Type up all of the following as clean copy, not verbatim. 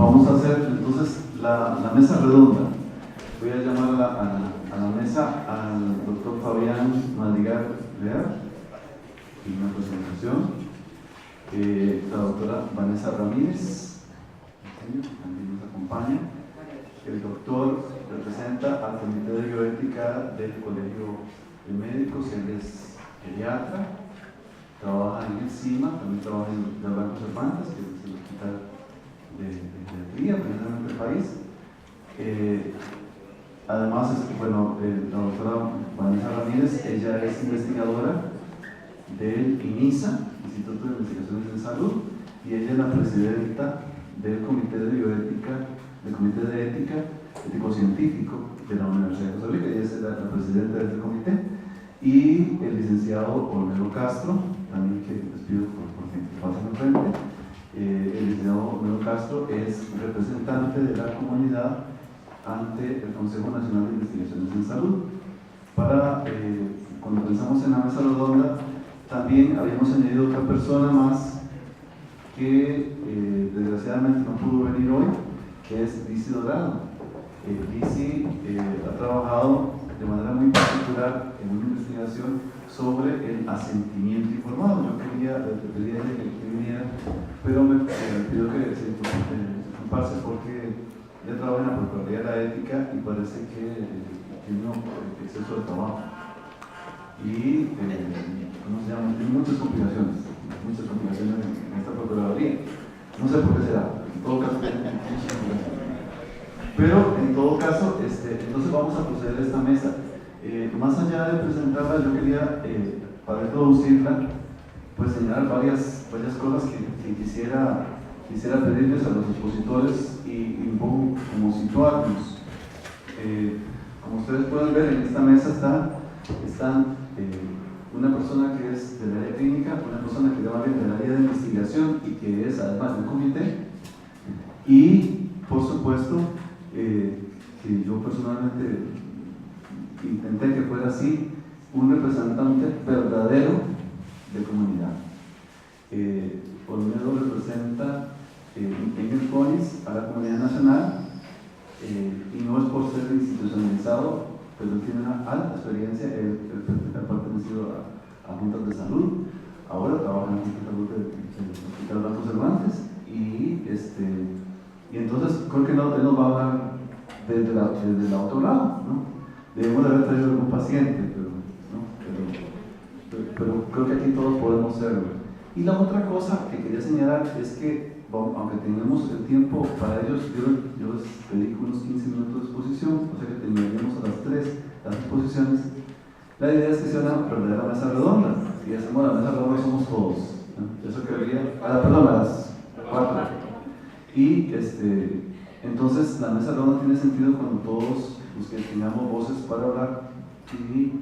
Vamos a hacer entonces la mesa redonda. Voy a llamar a la mesa al doctor Fabián Madrigal Leal y una presentación. La doctora Vanessa Ramírez también nos acompaña. El doctor representa al Comité de Bioética del Colegio de Médicos. Él es pediatra, trabaja en el CIMA, también trabaja en el Banco Cervantes, que es el hospital de pediatría precisamente del país. Además, la doctora Vanessa Ramírez, ella es investigadora del INISA, Instituto de Investigaciones en Salud, y ella es la presidenta del Comité de Bioética, del Comité de Ética Ético-Científico de la Universidad de Costa Rica. Ella es la presidenta de este comité. Y el licenciado Olmedo Castro, también que les pido por que pasen al frente. El licenciado Olmedo Castro es representante de la comunidad ante el Consejo Nacional de Investigaciones en Salud. Cuando pensamos en la mesa redonda, también habíamos añadido otra persona más que desgraciadamente no pudo venir hoy, que es Lizy Dorado. Lizy ha trabajado de manera muy particular en una investigación sobre el asentimiento informado. Yo le pedí a ella que viniera, pero me pidió que se comparse porque ella trabaja en la Procuraduría de la Ética y parece que tiene un exceso de trabajo. Y, ¿cómo se llama? Tiene muchas complicaciones en esta Procuraduría. No sé por qué será, en todo caso tiene muchas complicaciones. Pero en todo caso, entonces vamos a proceder a esta mesa. Más allá de presentarla, yo quería, para introducirla, pues señalar varias cosas que quisiera pedirles a los expositores y un poco como situarnos. Como ustedes pueden ver, en esta mesa están una persona que es del área clínica, una persona que va del área de investigación y que es además del comité, y por supuesto que yo personalmente intenté que fuera así, un representante verdadero de comunidad. Olmedo representa en el CONIS a la comunidad nacional, y no es por ser institucionalizado, pero él tiene una alta experiencia. Él ha pertenecido a juntas de salud, ahora trabaja en la junta de salud del Hospital Banco Cervantes, y entonces creo que él nos va a hablar desde el otro lado, ¿no? Debemos de haber traído algún paciente, pero creo que aquí todos podemos serlo. Y la otra cosa que quería señalar es que, aunque tengamos el tiempo para ellos, yo les pedí unos 15 minutos de exposición, o sea que terminaríamos a las 3 las exposiciones. La idea es que sea una verdadera mesa redonda, y hacemos la mesa redonda somos todos, ¿no? Eso quedaría, a las 4. Y entonces la mesa redonda tiene sentido cuando todos los que tengamos voces para hablar y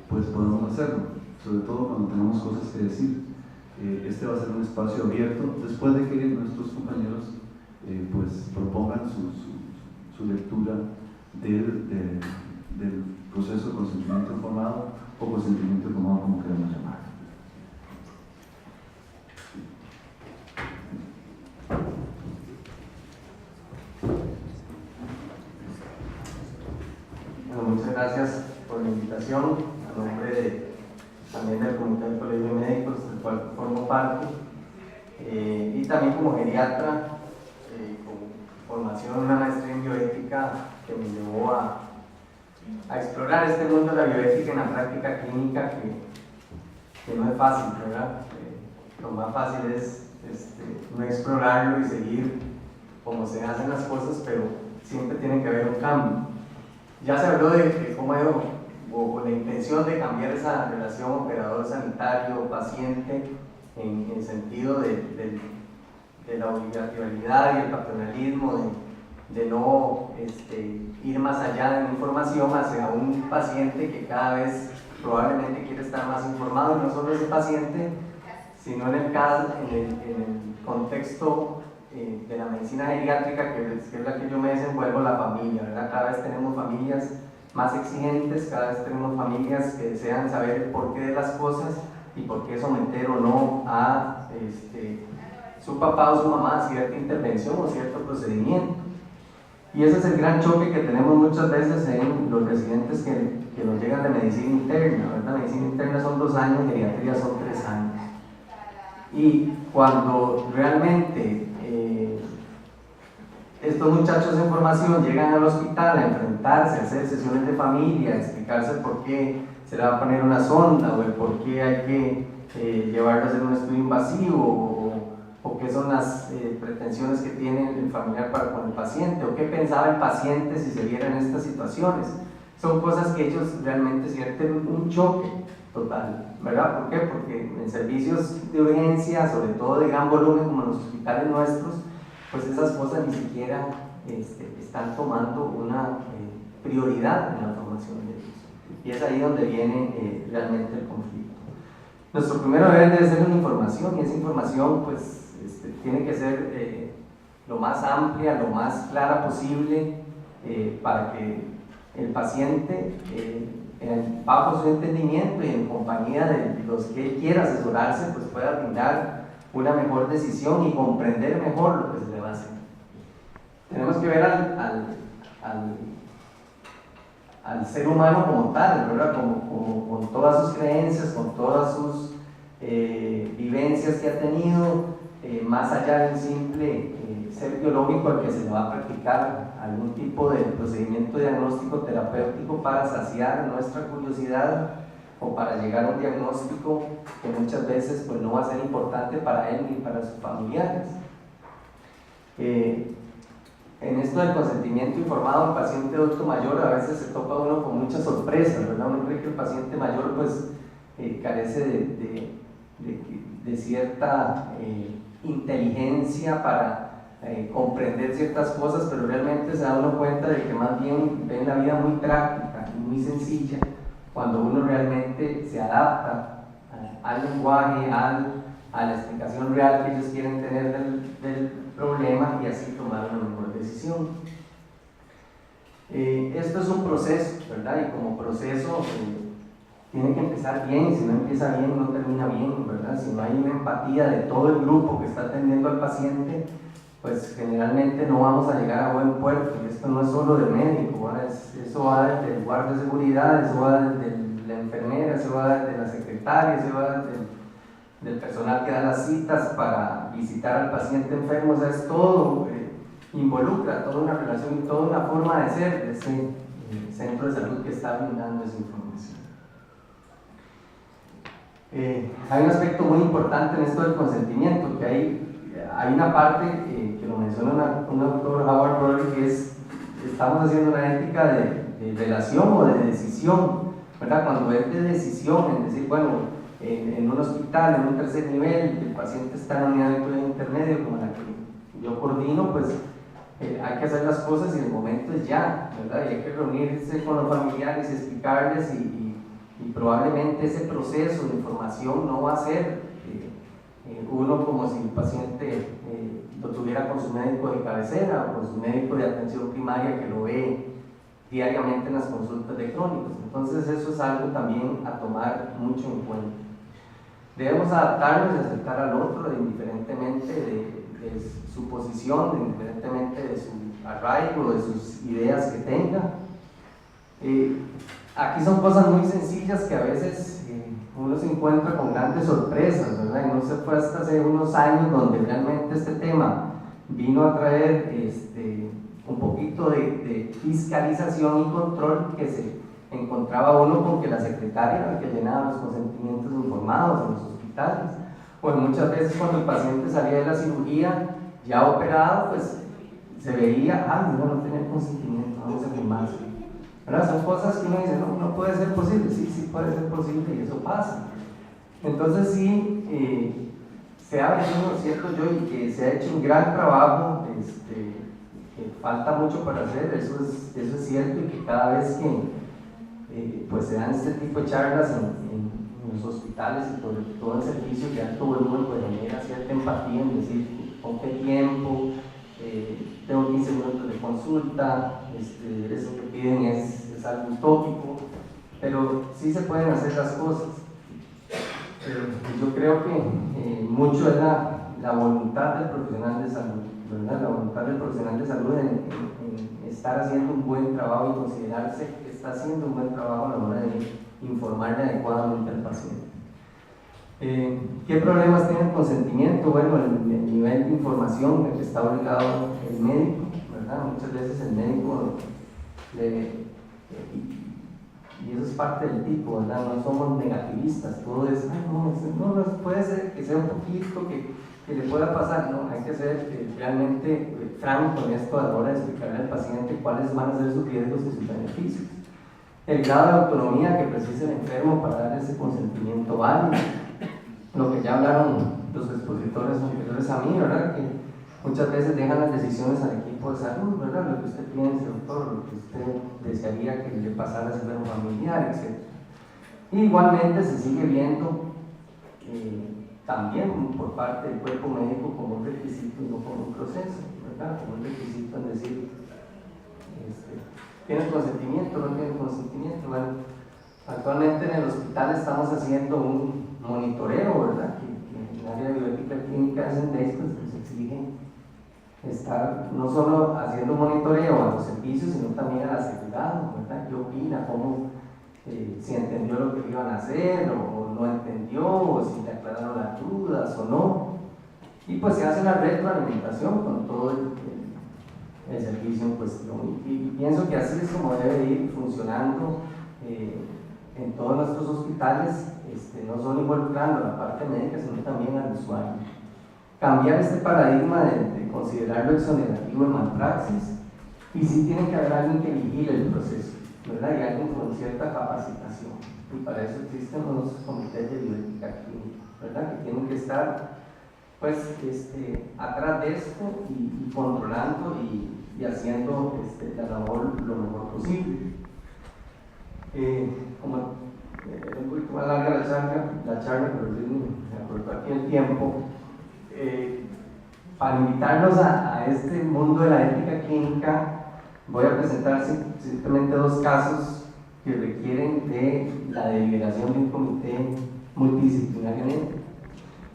pues podemos hacerlo, sobre todo cuando tenemos cosas que decir. Este va a ser un espacio abierto después de que nuestros compañeros pues propongan su lectura del proceso de consentimiento informado o consentimiento informado, como queremos llamar. Bueno, muchas gracias por la invitación a nombre también del Comité del Colegio de Médicos, del cual formo parte, y también como geriatra, con formación en una maestría en bioética que me llevó a explorar este mundo de la bioética en la práctica clínica, que no es fácil, ¿verdad? Lo más fácil es no explorarlo y seguir como se hacen las cosas, pero siempre tiene que haber un cambio. Ya se habló de cómo o con la intención de cambiar esa relación operador sanitario-paciente en el sentido de la obligatoriedad y el paternalismo, de no ir más allá de la información hacia un paciente que cada vez probablemente quiere estar más informado, y no solo ese paciente, sino en el contexto de la medicina geriátrica, que es la que yo me desenvuelvo, la familia, ¿verdad? Cada vez tenemos familias más exigentes, cada vez tenemos familias que desean saber el porqué de las cosas y por qué someter o no a su papá o su mamá cierta intervención o cierto procedimiento. Y ese es el gran choque que tenemos muchas veces en los residentes que nos llegan de medicina interna, ¿verdad? Medicina interna son 2 años, geriatría son 3 años. Y cuando realmente estos muchachos en formación llegan al hospital a enfrentarse, a hacer sesiones de familia, a explicarse por qué se le va a poner una sonda o el por qué hay que llevarlo a hacer un estudio invasivo o qué son las pretensiones que tiene el familiar para con el paciente o qué pensaba el paciente si se viera en estas situaciones. Son cosas que ellos realmente sienten un choque total, ¿verdad? ¿Por qué? Porque en servicios de urgencia, sobre todo de gran volumen como en los hospitales nuestros, pues esas cosas ni siquiera están tomando una prioridad en la formación de ellos. Y es ahí donde viene realmente el conflicto. Nuestro primer deber debe ser una información, y esa información pues tiene que ser lo más amplia, lo más clara posible, para que el paciente, bajo su entendimiento y en compañía de los que él quiera asesorarse, pues pueda brindar una mejor decisión y comprender mejor lo que se le va a hacer. Tenemos que ver al ser humano como tal, ¿verdad? Con todas sus creencias, con todas sus vivencias que ha tenido, más allá de un simple ser biológico al que se le va a practicar algún tipo de procedimiento diagnóstico terapéutico para saciar nuestra curiosidad o para llegar a un diagnóstico que muchas veces pues, no va a ser importante para él ni para sus familiares. En esto del consentimiento informado, el paciente adulto mayor a veces se topa uno con muchas sorpresas, ¿verdad? Uno cree que el paciente mayor pues, carece de cierta inteligencia para comprender ciertas cosas, pero realmente se da uno cuenta de que más bien ven la vida muy práctica y muy sencilla cuando uno realmente se adapta al lenguaje, a la explicación real que ellos quieren tener del problema y así tomar una mejor decisión. Esto es un proceso, ¿verdad? Y como proceso tiene que empezar bien, y si no empieza bien no termina bien, ¿verdad? Si no hay una empatía de todo el grupo que está atendiendo al paciente, pues generalmente no vamos a llegar a buen puerto. Y esto no es solo del médico, ¿verdad? Eso va desde el guardia de seguridad, eso va desde la enfermera, eso va desde la secretaria, eso va desde del personal que da las citas para visitar al paciente enfermo. O sea, es todo, involucra toda una relación y toda una forma de ser de ese centro de salud que está brindando esa información. Hay un aspecto muy importante en esto del consentimiento, que hay una parte que lo menciona un autor, Howard Brody, que es, estamos haciendo una ética de relación o de decisión, ¿verdad? Cuando es de decisión, en decir, bueno, en un hospital, en un tercer nivel, el paciente está en una unidad de cuidado intermedio como la que yo coordino, pues hay que hacer las cosas y el momento es ya, ¿verdad? Y hay que reunirse con los familiares y explicarles y probablemente ese proceso de información no va a ser uno como si el paciente lo tuviera con su médico de cabecera o con su médico de atención primaria que lo ve diariamente en las consultas de crónicos. Entonces eso es algo también a tomar mucho en cuenta. Debemos adaptarnos y aceptar al otro indiferentemente de su posición, indiferentemente de su arraigo, de sus ideas que tenga. Aquí son cosas muy sencillas que a veces uno se encuentra con grandes sorpresas, ¿verdad? Y no se fue hasta hace unos años donde realmente este tema vino a traer un poquito de fiscalización y control, que se encontraba uno con que la secretaria era la que llenaba los consentimientos informados en los hospitales, o muchas veces cuando el paciente salía de la cirugía ya operado, pues se veía, no tenía consentimiento, vamos a firmar. ¿Verdad? Son cosas que uno dice, no puede ser posible, sí puede ser posible y eso pasa. Entonces sí, se ha venido, siento yo, y que se ha hecho un gran trabajo, que falta mucho para hacer, eso es cierto, y que cada vez que pues se dan este tipo de charlas en los hospitales y sobre todo en servicios de alto volumen, pues genera cierta empatía en decir con qué tiempo, tengo 15 minutos de consulta, eso que piden es algo utópico, pero sí se pueden hacer las cosas. Yo creo que mucho es la voluntad del profesional de salud, ¿verdad? La voluntad del profesional de salud en estar haciendo un buen trabajo y considerarse que está haciendo un buen trabajo a la hora de informarle adecuadamente al paciente. ¿Qué problemas tiene el consentimiento? Bueno, el nivel de información al que está obligado el médico, ¿verdad? Muchas veces el médico y eso es parte del tipo, ¿verdad? No somos negativistas, todo es, ay, no, puede ser que sea un poquito, que le pueda pasar, no, hay que ser realmente franco en esto a la hora de explicarle al paciente cuáles van a ser sus riesgos y sus beneficios. El grado de autonomía que precisa el enfermo para dar ese consentimiento válido, lo que ya hablaron los expositores anteriores a mí, ¿verdad? Que muchas veces dejan las decisiones al equipo de salud, ¿verdad? Lo que usted piense, doctor, lo que usted desearía que le pasara a su enfermo familiar, etc. Y igualmente se sigue viendo también por parte del cuerpo médico como un requisito y no como un proceso, ¿verdad? Como un requisito en decir, ¿tiene consentimiento o no tiene consentimiento? Bueno, actualmente en el hospital estamos haciendo un monitoreo, ¿verdad? Que en el área de bioética clínica de Sendex pues, nos exige estar no solo haciendo monitoreo a los servicios, sino también al asegurado, ¿verdad? ¿Qué opina? ¿Cómo, si entendió lo que iban a hacer o no entendió, o si le aclararon las dudas o no? Y pues se hace la retroalimentación con todo el servicio en cuestión. Y pienso que así es como debe ir funcionando en todos nuestros hospitales, no solo involucrando la parte médica, sino también al usuario. Cambiar este paradigma de considerarlo exonerativo en malpraxis, y sí tiene que haber alguien que vigile el proceso, ¿verdad? Y alguien con cierta capacitación. Y para eso existen los comités de bioética clínica, ¿verdad? Que tienen que estar pues, atrás de esto y controlando y haciendo la labor lo mejor posible. Como un poquito más larga la charla, pero me acortó aquí el tiempo. Para invitarlos a este mundo de la ética clínica, voy a presentar simplemente dos casos que requieren de la deliberación de un comité multidisciplinario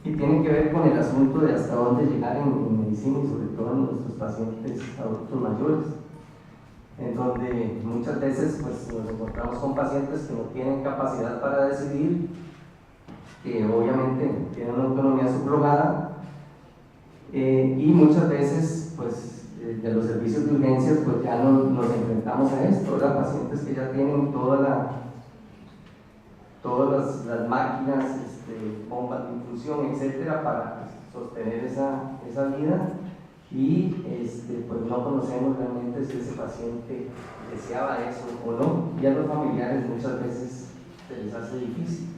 y tienen que ver con el asunto de hasta dónde llegar en medicina y sobre todo en nuestros pacientes adultos mayores, en donde muchas veces pues, nos encontramos con pacientes que no tienen capacidad para decidir, que obviamente tienen una autonomía subrogada, y muchas veces pues, de los servicios de urgencias pues, ya nos enfrentamos a esto, ¿verdad? Pacientes que ya tienen todas las máquinas, bombas de infusión, etcétera, para sostener esa vida, y pues no conocemos realmente si ese paciente deseaba eso o no, y a los familiares muchas veces se les hace difícil.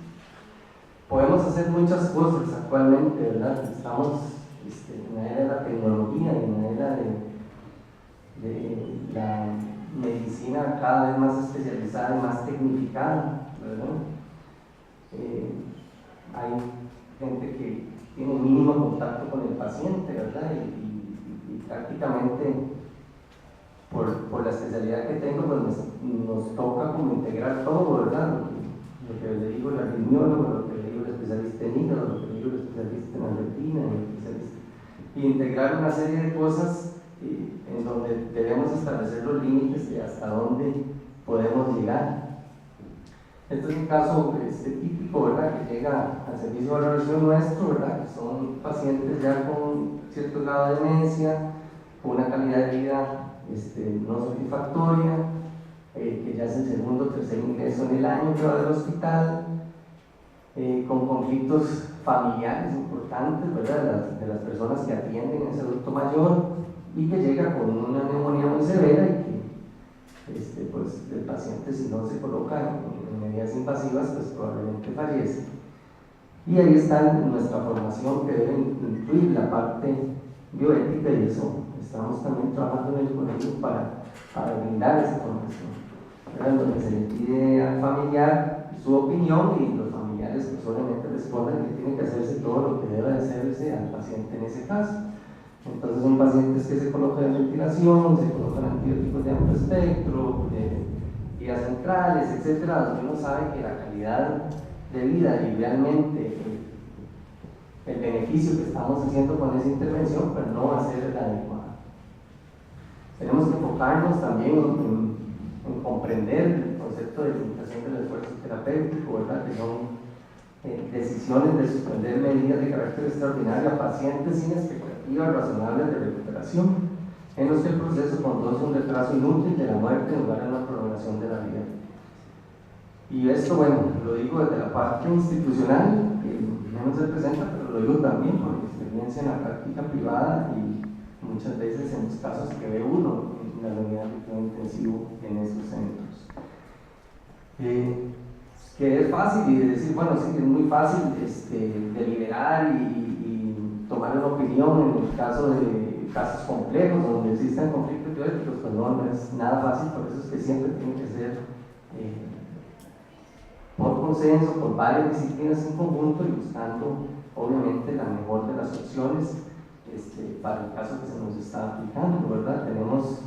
Podemos hacer muchas cosas actualmente, ¿verdad? Estamos en la era de la tecnología y en la era de la medicina cada vez más especializada y más tecnificada, ¿verdad? Hay gente que tiene mínimo contacto con el paciente, ¿verdad? Y prácticamente por la especialidad que tengo, pues nos toca como integrar todo, ¿verdad? Lo que le digo al arritmiólogo, lo que le digo al especialista en hígado, lo que le digo al especialista en la retina, y integrar una serie de cosas en donde debemos establecer los límites de hasta dónde podemos llegar. Este es un caso típico, ¿verdad? Que llega al servicio de valoración nuestro, ¿verdad? Que son pacientes ya con cierto grado de demencia, con una calidad de vida no satisfactoria, que ya es el segundo o tercer ingreso en el año que va del hospital, con conflictos familiares importantes, ¿verdad? De las personas que atienden a ese adulto mayor, y que llega con una neumonía muy severa y que pues, el paciente, si no se coloca en medidas invasivas, pues probablemente fallece. Y ahí está nuestra formación, que debe incluir la parte bioética, y eso estamos también trabajando en el colegio para brindar esa formación, ¿verdad? Donde se le pide al familiar su opinión, y los familiares pues, obviamente responden que tiene que hacerse todo lo que debe hacerse al paciente en ese caso. Entonces son pacientes que se colocan en ventilación, se colocan antibióticos de amplio espectro, vías centrales, etcétera, donde uno sabe que la calidad de vida y realmente el beneficio que estamos haciendo con esa intervención, pero no va a ser la adecuada. Tenemos que enfocarnos también en comprender el concepto de limitación del esfuerzo terapéutico, ¿verdad? Que son decisiones de suspender medidas de carácter extraordinario a pacientes sin expectativas razonables de recuperación, en los que el proceso conduce a un retraso inútil de la muerte en lugar de una prolongación de la vida. Y esto, bueno, lo digo desde la parte institucional, que no se presenta, pero lo digo también por mi experiencia en la práctica privada y muchas veces en los casos que ve uno en la unidad de cuidado intensivo en esos centros. Que es fácil y decir, bueno, sí, es muy fácil deliberar y tomar una opinión en el caso de casos complejos donde existan conflictos teóricos, pues no es nada fácil, por eso es que siempre tiene que ser por consenso, por varias disciplinas en conjunto y buscando obviamente la mejor de las opciones para el caso que se nos está aplicando, ¿verdad? Tenemos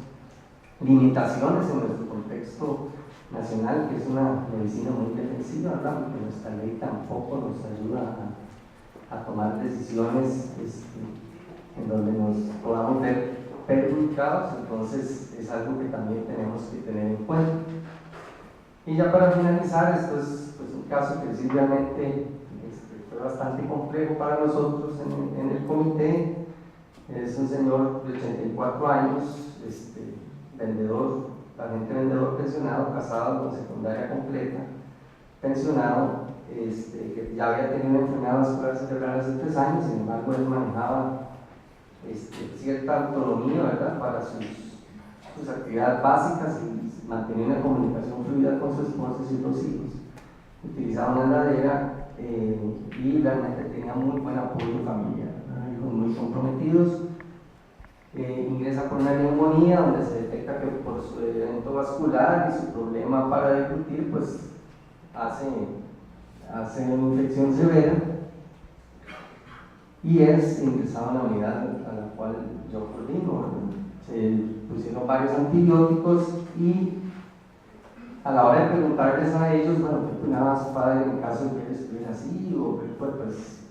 limitaciones en nuestro contexto nacional, que es una medicina muy defensiva, ¿verdad? Porque nuestra ley tampoco nos ayuda a tomar decisiones en donde nos podamos ver perjudicados, entonces es algo que también tenemos que tener en cuenta. Y ya para finalizar, esto es pues, un caso que simplemente fue bastante complejo para nosotros en el comité. Es un señor de 84 años, vendedor, agente vendedor pensionado, casado con secundaria completa, pensionado, que ya había tenido una enfermedad vascular cerebral hace 3 años, sin embargo él manejaba cierta autonomía, ¿verdad?, para sus actividades básicas y mantenía una comunicación fluida con su esposa y sus 2 hijos. Utilizaba una andadera y realmente tenía muy buen apoyo familiar, hijos muy comprometidos. Ingresa por una neumonía donde se detecta que por su evento vascular y su problema para deglutir pues hace una infección severa y es ingresado a la unidad a la cual yo coordino. Se pusieron varios antibióticos y a la hora de preguntarles a ellos, bueno, ¿qué opinaba su padre en el caso de que él estuviera así? O pues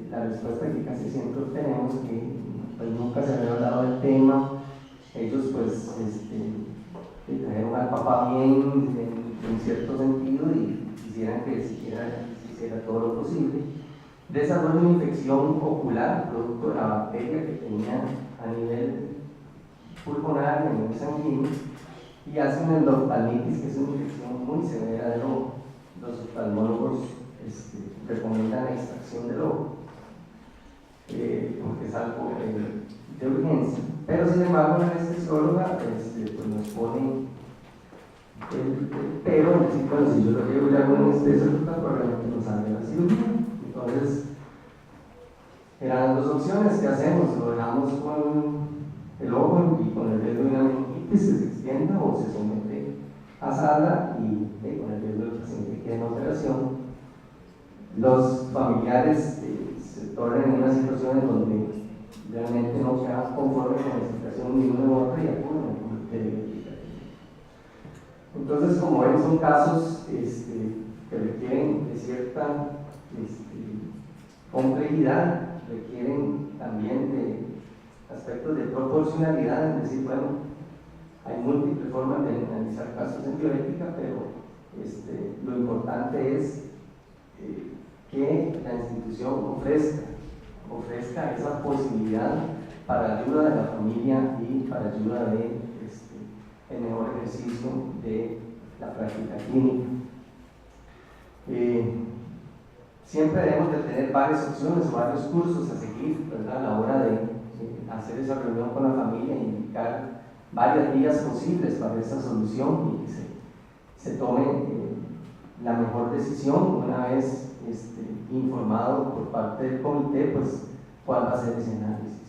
la respuesta que casi siempre obtenemos que pues nunca se había hablado del tema. Ellos pues trajeron al papá bien en cierto sentido y quisieran que se hiciera todo lo posible. Desarrolló una infección ocular producto de la bacteria que tenía a nivel pulmonar, a nivel sanguíneo, y hace una endoftalmitis, que es una infección muy severa del ojo. Los oftalmólogos recomiendan la extracción del ojo, porque es algo de urgencia. Pero sin embargo la anestesióloga pues nos pone pero decir, bueno, si yo lo llevo y le hago una anestesia local, probablemente no salga la cirugía. Entonces eran 2 opciones. ¿Qué hacemos? Lo dejamos con el ojo y con el riesgo de una meningitis que se extienda, o se somete a sala y con el riesgo del paciente que quede en operación. Los familiares se tornan en una situación en donde realmente no quedan conformes con la situación ni una u otra y acuden al comité de verificación. Entonces, como ven, son casos que requieren de cierta complejidad, requieren también de aspectos de proporcionalidad, es decir, bueno, hay múltiples formas de analizar casos en bioética, pero lo importante es que la institución ofrezca esa posibilidad para ayuda de la familia y para ayuda de el mejor ejercicio de la práctica clínica. Siempre debemos de tener varias opciones o varios cursos a seguir, ¿verdad?, a la hora de hacer esa reunión con la familia e indicar varias vías posibles para esa solución y que se tome la mejor decisión una vez informado por parte del comité pues cuál va a ser ese análisis.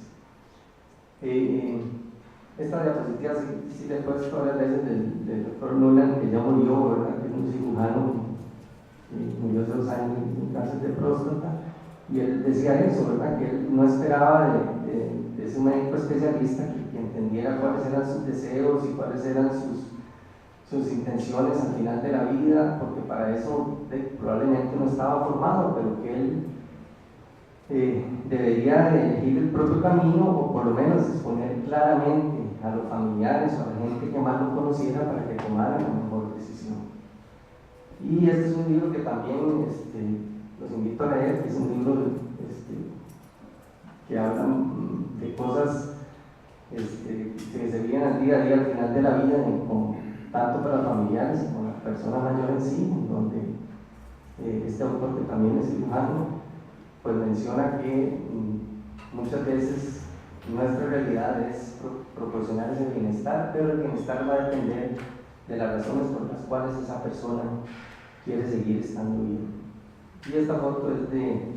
Esta diapositiva sí le he puesto varias veces del doctor Nolan, que ya murió, ¿verdad?, que es un cirujano, murió hace 2 años en cáncer de próstata, y él decía eso, ¿verdad?, que él no esperaba de ese médico especialista que entendiera cuáles eran sus deseos y cuáles eran sus intenciones al final de la vida, porque para eso probablemente no estaba formado, pero que él debería de elegir el propio camino o por lo menos exponer claramente a los familiares o a la gente que más lo conociera para que tomara la mejor decisión. Y este es un libro que también los invito a leer, que es un libro que habla de cosas que se viven al día a día, al final de la vida, tanto para los familiares como la persona mayor en sí, donde este autor, que también es cirujano, pues menciona que muchas veces nuestra realidad es proporcionar ese bienestar, pero el bienestar va a depender de las razones por las cuales esa persona quiere seguir estando viva. Y esta foto es de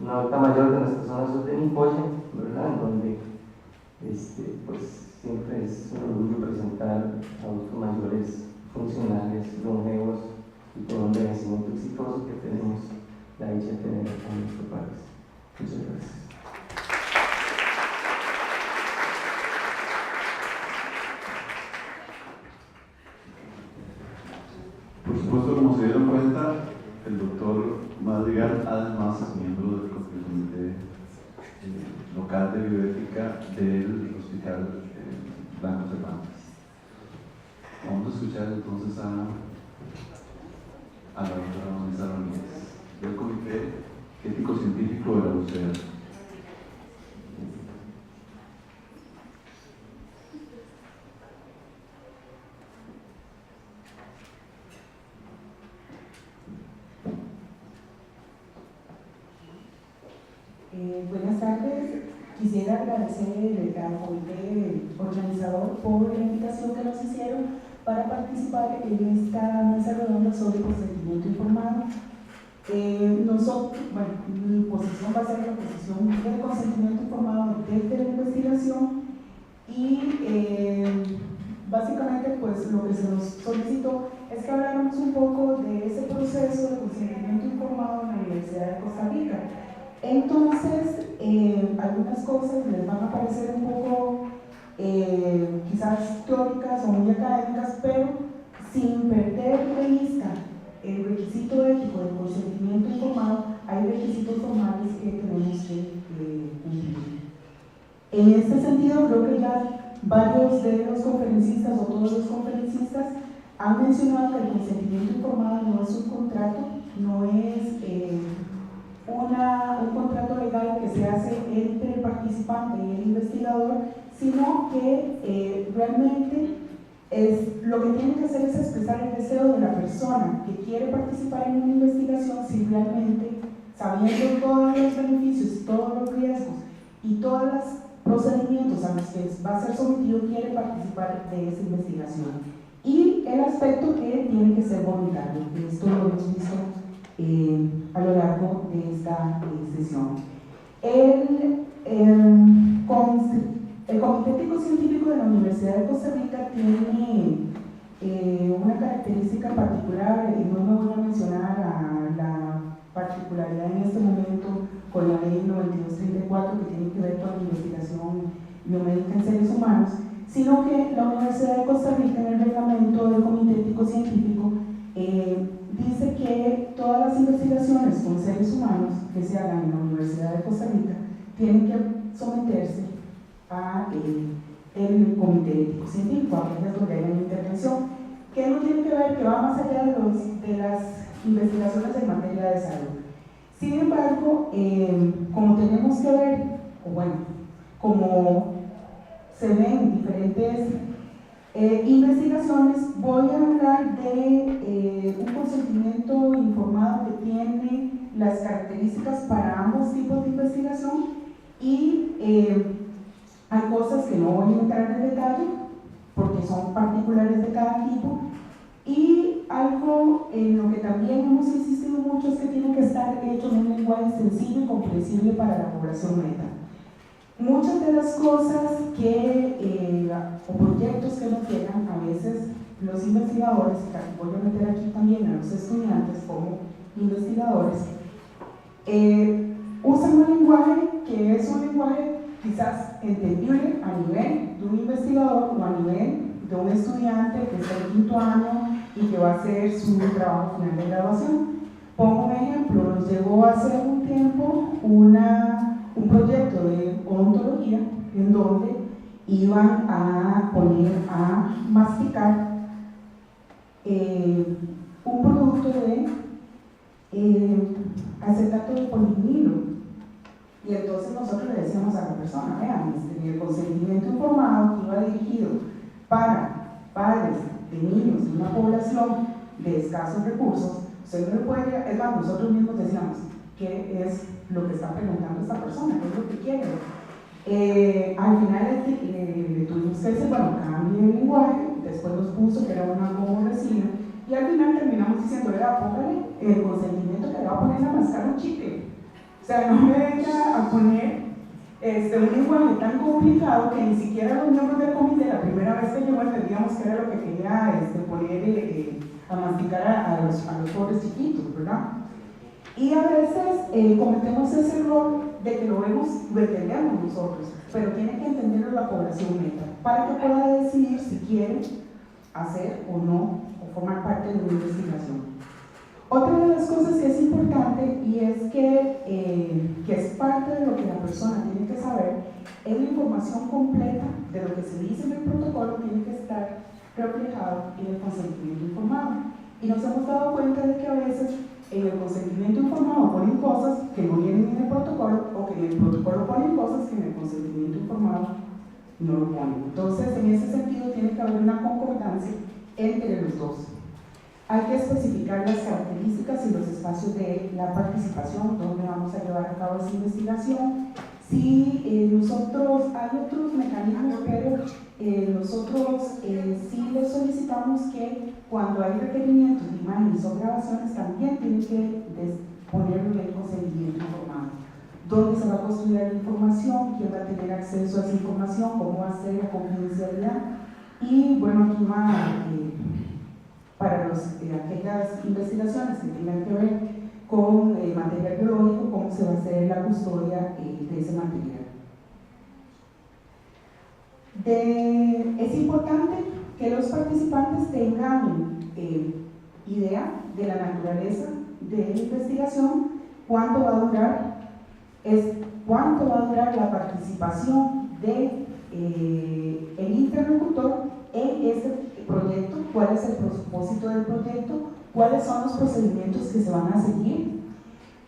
una adulta mayor de nuestra zona sur de Nicoya, ¿verdad? En donde pues siempre es un orgullo presentar adultos mayores funcionales, longevos y con un envejecimiento exitoso que tenemos la dicha de tener en nuestro país. Muchas gracias. Por supuesto, como se dieron cuenta, el doctor Madrigal además es miembro del comité local de bioética del Hospital Blanco Cervantes. Vamos a escuchar entonces a la doctora Vanessa Ramírez, del Comité Ético-Científico de la UCR. Buenas tardes. Quisiera agradecer al comité organizador por la invitación que nos hicieron para participar en esta mesa redonda sobre consentimiento informado. Nosotros, mi posición va a ser la posición del consentimiento informado desde la investigación y básicamente pues lo que se nos solicitó es que habláramos un poco de ese proceso de consentimiento informado en la Universidad de Costa Rica. Entonces, algunas cosas les van a parecer un poco quizás teóricas o muy académicas, pero sin perder de vista el requisito ético del consentimiento informado, hay requisitos formales que tenemos que cumplir. En este sentido, creo que ya varios de los conferencistas o todos los conferencistas han mencionado que el consentimiento informado no es un contrato, no es un contrato legal que se hace entre el participante y el investigador, sino que realmente lo que tiene que hacer es expresar el deseo de la persona que quiere participar en una investigación, si realmente, sabiendo todos los beneficios, todos los riesgos y todos los procedimientos a los que va a ser sometido, quiere participar de esa investigación. Y el aspecto que tiene que ser voluntario, que esto lo hemos visto a lo largo de esta sesión. El Comité Ético-Científico de la Universidad de Costa Rica tiene una característica particular, y no me voy a mencionar la particularidad en este momento con la ley 9234 que tiene que ver con la investigación biomédica en seres humanos, sino que la Universidad de Costa Rica, en el reglamento del Comité Ético-Científico, dice que todas las investigaciones con seres humanos que se hagan en la Universidad de Costa Rica tienen que someterse a el Comité Ético Científico, aquellas donde hay una intervención, que no tiene que ver, que va más allá de las investigaciones en materia de salud. Sin embargo, como tenemos que ver, o bueno, como se ven diferentes investigaciones, voy a hablar de un consentimiento informado que tiene las características para ambos tipos de investigación y hay cosas que no voy a entrar en detalle porque son particulares de cada tipo, y algo en lo que también hemos insistido mucho es que tiene que estar hecho en un lenguaje sencillo y comprensible para la población meta. Muchas de las cosas o proyectos que nos llegan, a veces los investigadores, voy a meter aquí también a los estudiantes como investigadores, usan un lenguaje que es un lenguaje quizás entendible a nivel de un investigador o a nivel de un estudiante que está en quinto año y que va a hacer su trabajo final de graduación. Pongo un ejemplo, nos llegó hace un tiempo un proyecto de odontología en donde iban a poner a masticar un producto de acetato de polivinilo. Y entonces nosotros le decíamos a la persona, vean, el consentimiento informado que iba dirigido para padres de niños de una población de escasos recursos, usted no le puede, es más, nosotros mismos decíamos, ¿qué es lo que está preguntando esta persona? ¿Qué es lo que quiere? Al final le tuvimos que decir, bueno, cambie el lenguaje, después nos puso que era una como resina, y al final terminamos diciendo, vea, póngale el consentimiento que le va a poner a mascar un chicle. O sea, no me venga a poner un lenguaje tan complicado que ni siquiera los miembros del comité, la primera vez que llegó, entendíamos que era lo que quería poner a masticar a los pobres chiquitos, ¿verdad? Y a veces cometemos ese error de que lo vemos, lo entendemos nosotros, pero tiene que entenderlo la población meta para que pueda decidir si quiere hacer o no, o formar parte de una investigación. Otra de las cosas que es importante y es que es parte de lo que la persona tiene que saber es la información completa de lo que se dice en el protocolo tiene que estar reflejado en el consentimiento informado. Y nos hemos dado cuenta de que a veces en el consentimiento informado ponen cosas que no vienen en el protocolo o que en el protocolo ponen cosas que en el consentimiento informado no lo ponen. Entonces, en ese sentido tiene que haber una concordancia entre los dos. Hay que especificar las características y los espacios de la participación, donde vamos a llevar a cabo esa investigación. Si nosotros, hay otros mecanismos, pero nosotros sí les solicitamos que cuando hay requerimientos de imágenes o grabaciones también tienen que ponerlo en el consentimiento informado. ¿Dónde se va a construir la información? ¿Quién va a tener acceso a esa información? ¿Cómo va a ser la confidencialidad? Y bueno, aquí va para aquellas investigaciones que tengan que ver con material biológico, cómo se va a hacer la custodia de ese material. Es importante que los participantes tengan idea de la naturaleza de la investigación, cuánto va a durar la participación de el interlocutor en este proyecto, cuál es el propósito del proyecto, cuáles son los procedimientos que se van a seguir.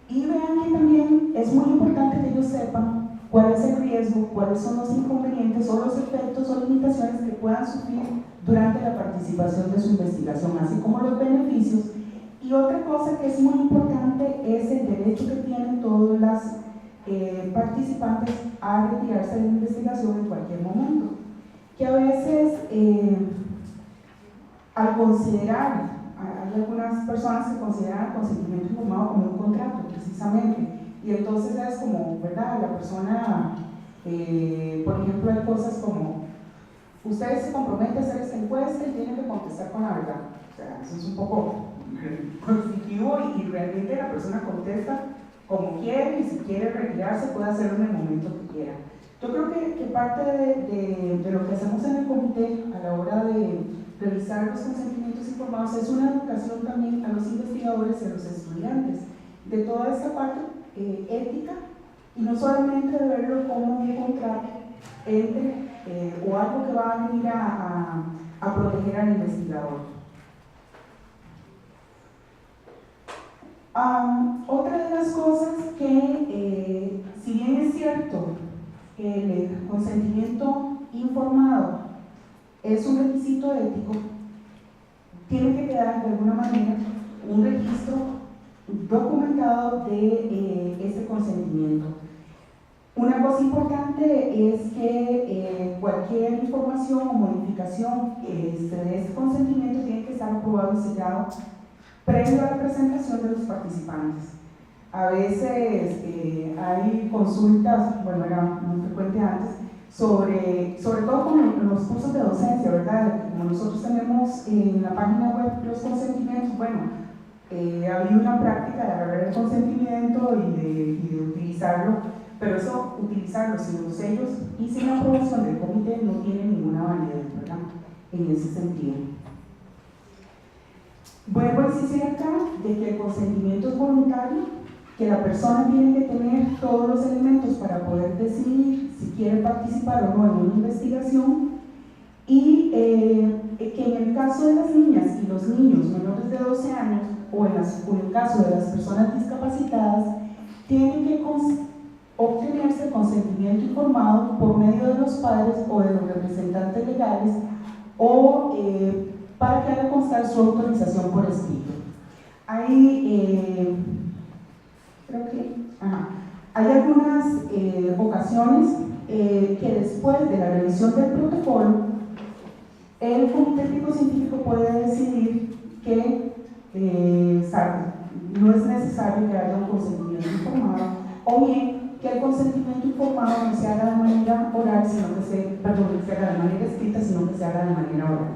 Y vean que también es muy importante que ellos sepan cuál es el riesgo, cuáles son los inconvenientes o los efectos o limitaciones que puedan sufrir durante la participación de su investigación, así como los beneficios. Y otra cosa que es muy importante es el derecho que tienen todos los participantes a retirarse de la investigación en cualquier momento. Que a veces, al considerar, hay algunas personas que consideran el consentimiento informado como un contrato, precisamente, y entonces es como, ¿verdad? La persona, por ejemplo, hay cosas como, ustedes se comprometen a hacer esta encuesta y tienen que contestar con la verdad. O sea, eso es un poco conflictivo y realmente la persona contesta como quiere y si quiere retirarse puede hacerlo en el momento que quiera. Yo creo que parte de lo que hacemos en el comité a la hora de revisar los consentimientos informados es una educación también a los investigadores y a los estudiantes de toda esta parte ética y no solamente de verlo como un contrato entre o algo que va a venir a proteger al investigador. Otra de las cosas que, si bien es cierto, el consentimiento informado es un requisito ético, tiene que quedar de alguna manera un registro documentado de ese consentimiento. Una cosa importante es que cualquier información o modificación de ese consentimiento tiene que estar aprobado y sellado previo a la presentación de los participantes. A veces hay consultas, bueno, era muy frecuente antes, sobre todo con los cursos de docencia, ¿verdad? Como nosotros tenemos en la página web los consentimientos, bueno, había una práctica de agarrar el consentimiento y de utilizarlo, pero eso, utilizarlo sin los sellos y sin la aprobación del comité no tiene ninguna validez, ¿verdad? En ese sentido. Vuelvo a insistir acá de que el consentimiento es voluntario, que la persona tiene que tener todos los elementos para poder decidir si quiere participar o no en una investigación, y que en el caso de las niñas y los niños menores de 12 años o en el caso de las personas discapacitadas, tienen que obtenerse el consentimiento informado por medio de los padres o de los representantes legales o para que haga constar su autorización por escrito. Hay, hay algunas ocasiones que después de la revisión del protocolo, el Comité Técnico-Científico puede decidir que no es necesario que haya un consentimiento informado, o bien que el consentimiento informado no se haga de manera oral, sino que se haga de manera escrita, sino que se haga de manera oral.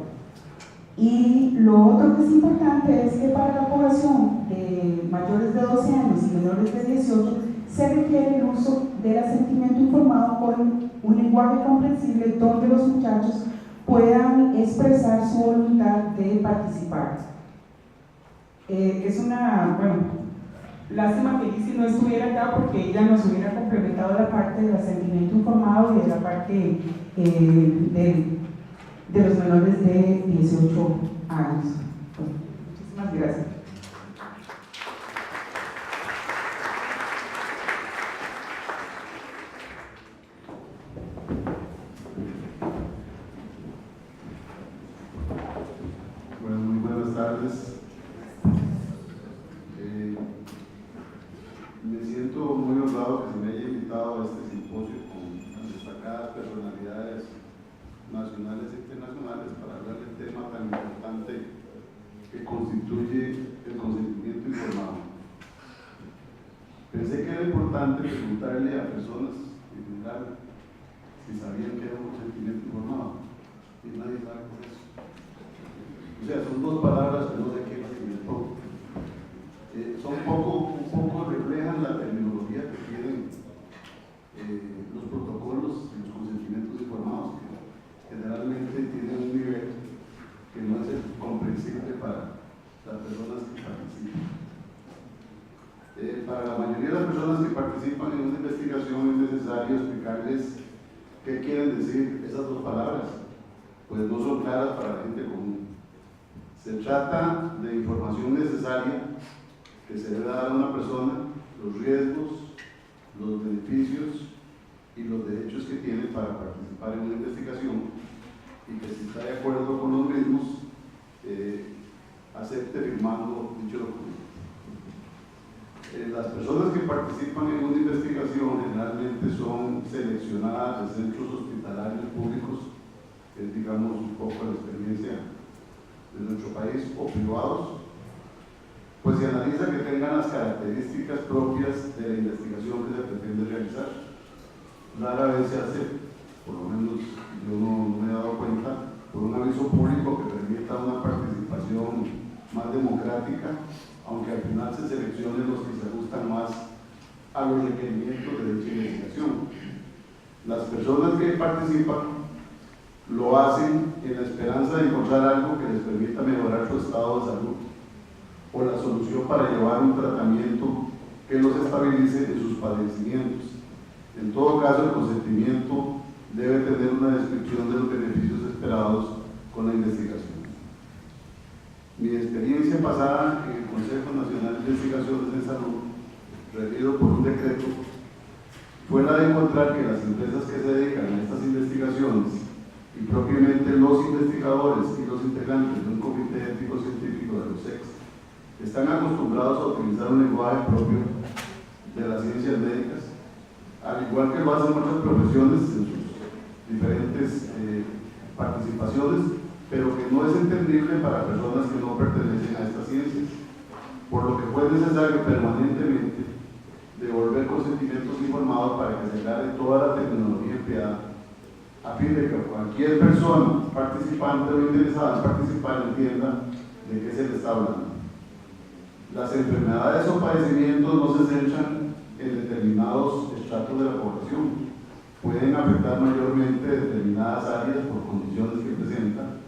Y lo otro que es importante es que para la población de mayores de 12 años y menores de 18 se requiere el uso del asentimiento informado con un lenguaje comprensible donde los muchachos puedan expresar su voluntad de participar. Es una, lástima que Lizzy no estuviera acá porque ella nos hubiera complementado la parte del asentimiento informado y de la parte de los menores de 18 años. Muchísimas gracias. Bueno, muy buenas tardes. Me siento muy honrado que se me haya invitado a este simposio con destacadas personalidades nacionales e internacionales para hablar del tema tan importante que constituye el consentimiento informado. Pensé que era importante preguntarle a personas en general si sabían que era un consentimiento informado, y nadie sabe por eso. O sea, son dos palabras que no sé qué las inventó. Un poco reflejan la terminología que tienen los protocolos y los consentimientos informados, que generalmente tienen un nivel que no es comprensible para las personas que participan. Para la mayoría de las personas que participan en una investigación es necesario explicarles qué quieren decir esas dos palabras, pues no son claras para la gente común. Se trata de información necesaria que se debe dar a una persona, los riesgos, los beneficios y los derechos que tiene para participar en una investigación, y que si está de acuerdo con los mismos, acepte firmando dicho documento. Las personas que participan en una investigación generalmente son seleccionadas de centros hospitalarios públicos, que es, digamos, un poco la experiencia de nuestro país, o privados, pues se analiza que tengan las características propias de la investigación que se pretende realizar. Rara vez se hace, por lo menos yo no me he dado cuenta, por un aviso público que permita una participación más democrática, aunque al final se seleccionen los que se ajustan más a los requerimientos de dicha investigación. Las personas que participan lo hacen en la esperanza de encontrar algo que les permita mejorar su estado de salud o la solución para llevar un tratamiento que los estabilice en sus padecimientos. En todo caso, el consentimiento debe tener una descripción de los beneficios esperados con la investigación. Mi experiencia pasada en el Consejo Nacional de Investigaciones en Salud, regido por un decreto, fue la de encontrar que las empresas que se dedican a estas investigaciones y propiamente los investigadores y los integrantes de un comité ético-científico de los SEX están acostumbrados a utilizar un lenguaje propio de las ciencias médicas, al igual que lo hacen otras profesiones en sus diferentes participaciones, pero que no es entendible para personas que no pertenecen a estas ciencias, por lo que fue necesario permanentemente devolver consentimientos informados para que se aclare toda la terminología empleada, a fin de que cualquier persona participante o interesada en participar entienda de qué se le está hablando. Las enfermedades o padecimientos no se centran en determinados estratos de la población, pueden afectar mayormente determinadas áreas por condiciones que presentan,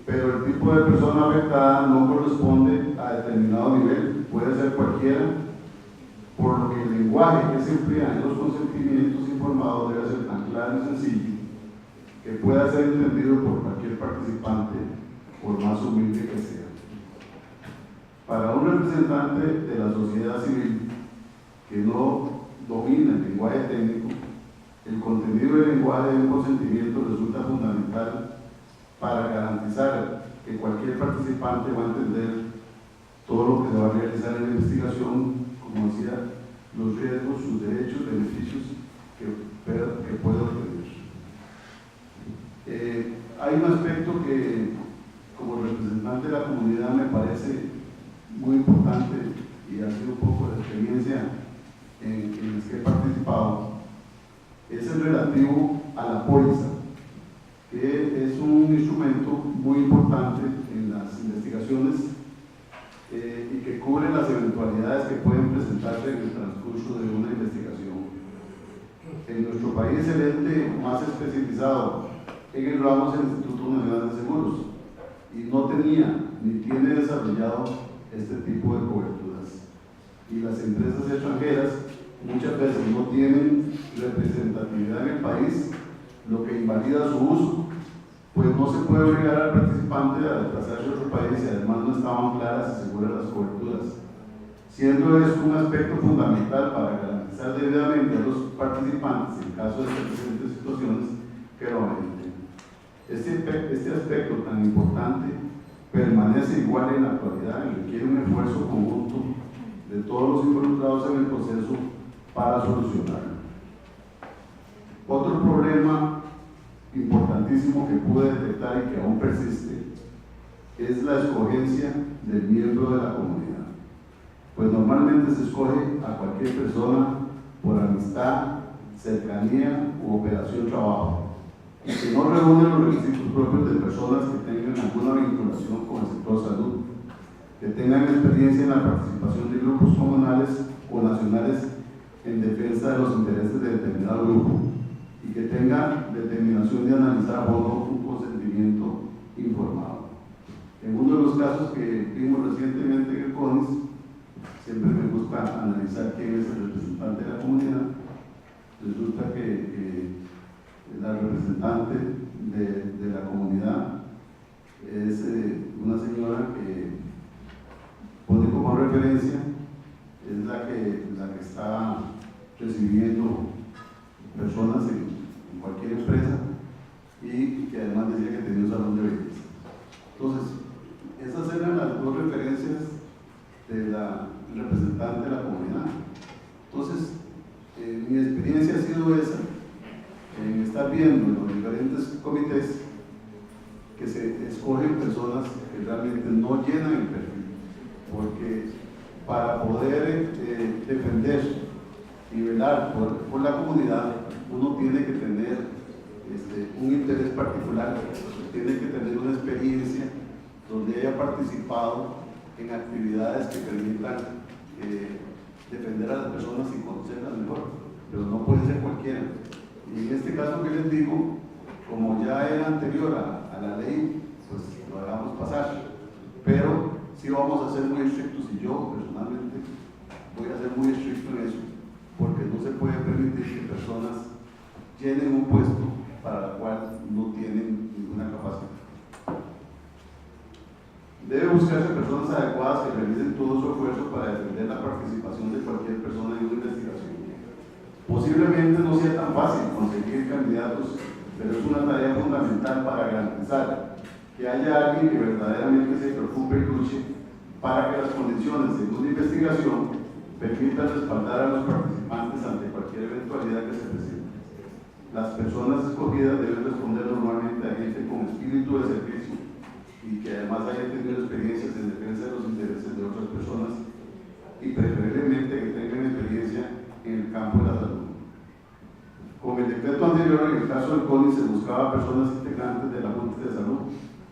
pero el tipo de persona afectada no corresponde a determinado nivel, puede ser cualquiera, por lo que el lenguaje que se emplea en los consentimientos informados debe ser tan claro y sencillo que pueda ser entendido por cualquier participante, por más humilde que sea. Para un representante de la sociedad civil que no domina el lenguaje técnico, el contenido del lenguaje de un consentimiento resulta fundamental para garantizar que cualquier participante va a entender todo lo que se va a realizar en la investigación, como decía, los riesgos, sus derechos, beneficios que puede obtener. Hay un aspecto que, como representante de la comunidad, me parece muy importante y ha sido un poco la experiencia en las que he participado, es el relativo a la póliza, que es un instrumento muy importante en las investigaciones y que cubre las eventualidades que pueden presentarse en el transcurso de una investigación. En nuestro país, el ente más especializado en el ramo es el Instituto Nacional de Seguros y no tenía ni tiene desarrollado este tipo de coberturas. Y las empresas extranjeras muchas veces no tienen representatividad en el país, lo que invalida su uso, pues no se puede obligar al participante a desplazarse a otro país y además no estaban claras y seguras las coberturas, siendo esto un aspecto fundamental para garantizar debidamente a los participantes, en caso de estas presentes situaciones, que lo ameriten. Este aspecto tan importante permanece igual en la actualidad y requiere un esfuerzo conjunto de todos los involucrados en el proceso para solucionarlo. Otro problema importantísimo que pude detectar y que aún persiste es la escogencia del miembro de la comunidad, pues normalmente se escoge a cualquier persona por amistad, cercanía u operación trabajo, y que no reúne los requisitos propios de personas que tengan alguna vinculación con el sector salud, que tengan experiencia en la participación de grupos comunales o nacionales en defensa de los intereses de determinado grupo y que tengan determinación de analizar a fondo un consentimiento informado. En uno de los casos que vimos recientemente en el CONIS, siempre me gusta analizar quién es el representante de la comunidad. Resulta que la representante de la comunidad es una señora que pone como referencia, es la que está recibiendo personas en cualquier empresa y que además decía que tenía un salón de belleza. Entonces, esas eran las dos referencias de la representante de la comunidad. Entonces, mi experiencia ha sido esa, en estar viendo en los diferentes comités que se escogen personas que realmente no llenan el perfil, porque para poder defender y velar por la comunidad, uno tiene que tener un interés particular, tiene que tener una experiencia donde haya participado en actividades que permitan defender a las personas y conocerlas mejor, pero no puede ser cualquiera. Y en este caso que les digo, como ya era anterior a la ley, pues lo hagamos pasar, pero sí vamos a ser muy estrictos y yo personalmente voy a ser muy estricto en eso, porque no se puede permitir que personas llenen un puesto para la cual no tienen ninguna capacidad. Debe buscarse personas adecuadas que realicen todo su esfuerzo para defender la participación de cualquier persona en una investigación. Posiblemente no sea tan fácil conseguir candidatos, pero es una tarea fundamental para garantizar que haya alguien que verdaderamente se preocupe y luche para que las condiciones de una investigación permitan respaldar a los participantes ante cualquier eventualidad que se presente. Las personas escogidas deben responder normalmente a gente con espíritu de servicio y que además haya tenido experiencias en defensa de los intereses de otras personas y preferiblemente que tengan experiencia en el campo de la salud. Con el decreto anterior, en el caso del CONIS, se buscaba personas integrantes de la Junta de Salud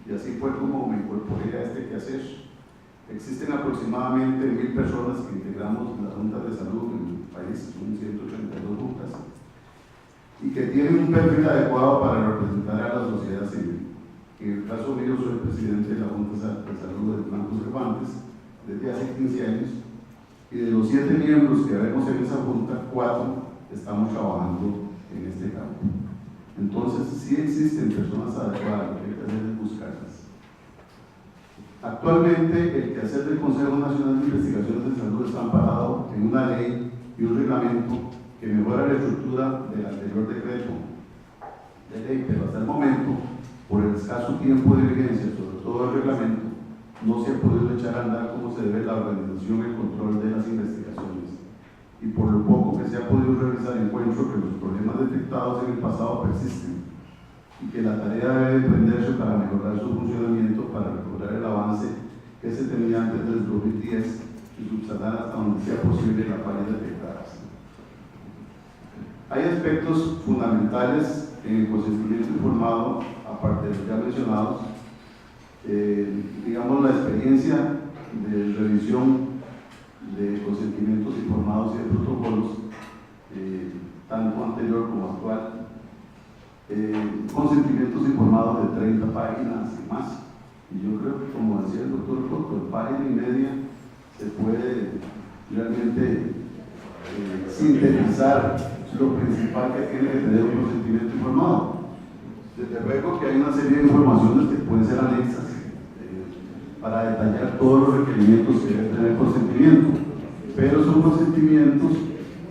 y así fue como me incorporé a este quehacer. Existen aproximadamente 1000 personas que integramos las juntas de salud en el país, son 132 juntas, y que tienen un perfil adecuado para representar a la sociedad civil. En el caso mío, soy presidente de la Junta de Salud de Blanco Cervantes desde hace 15 años, y de los 7 miembros que vemos en esa Junta, 4 estamos trabajando en este campo. Entonces, sí existen personas adecuadas, lo que hay que hacer es buscarlas. Actualmente, el quehacer del Consejo Nacional de Investigaciones de Salud está amparado en una ley y un reglamento que mejora la estructura del anterior decreto de ley, pero hasta el momento, por el escaso tiempo de vigencia, sobre todo el reglamento, no se ha podido echar a andar como se debe la organización y el control de las investigaciones. Y por lo poco que se ha podido realizar, encuentro que los problemas detectados en el pasado persisten y que la tarea debe emprenderse para mejorar su funcionamiento, para recuperar el avance que se tenía antes del 2010 y subsanar hasta donde sea posible las fallas detectadas. Hay aspectos fundamentales en el consentimiento informado, aparte de los ya mencionados, digamos la experiencia de revisión de consentimientos informados y de protocolos, tanto anterior como actual, consentimientos informados de 30 páginas y más. Y yo creo que, como decía el doctor Cotto, en página y media se puede realmente sintetizar lo principal que tiene que tener un consentimiento informado. Desde luego que hay una serie de informaciones que pueden ser anexas para detallar todos los requerimientos que debe tener el consentimiento, pero son consentimientos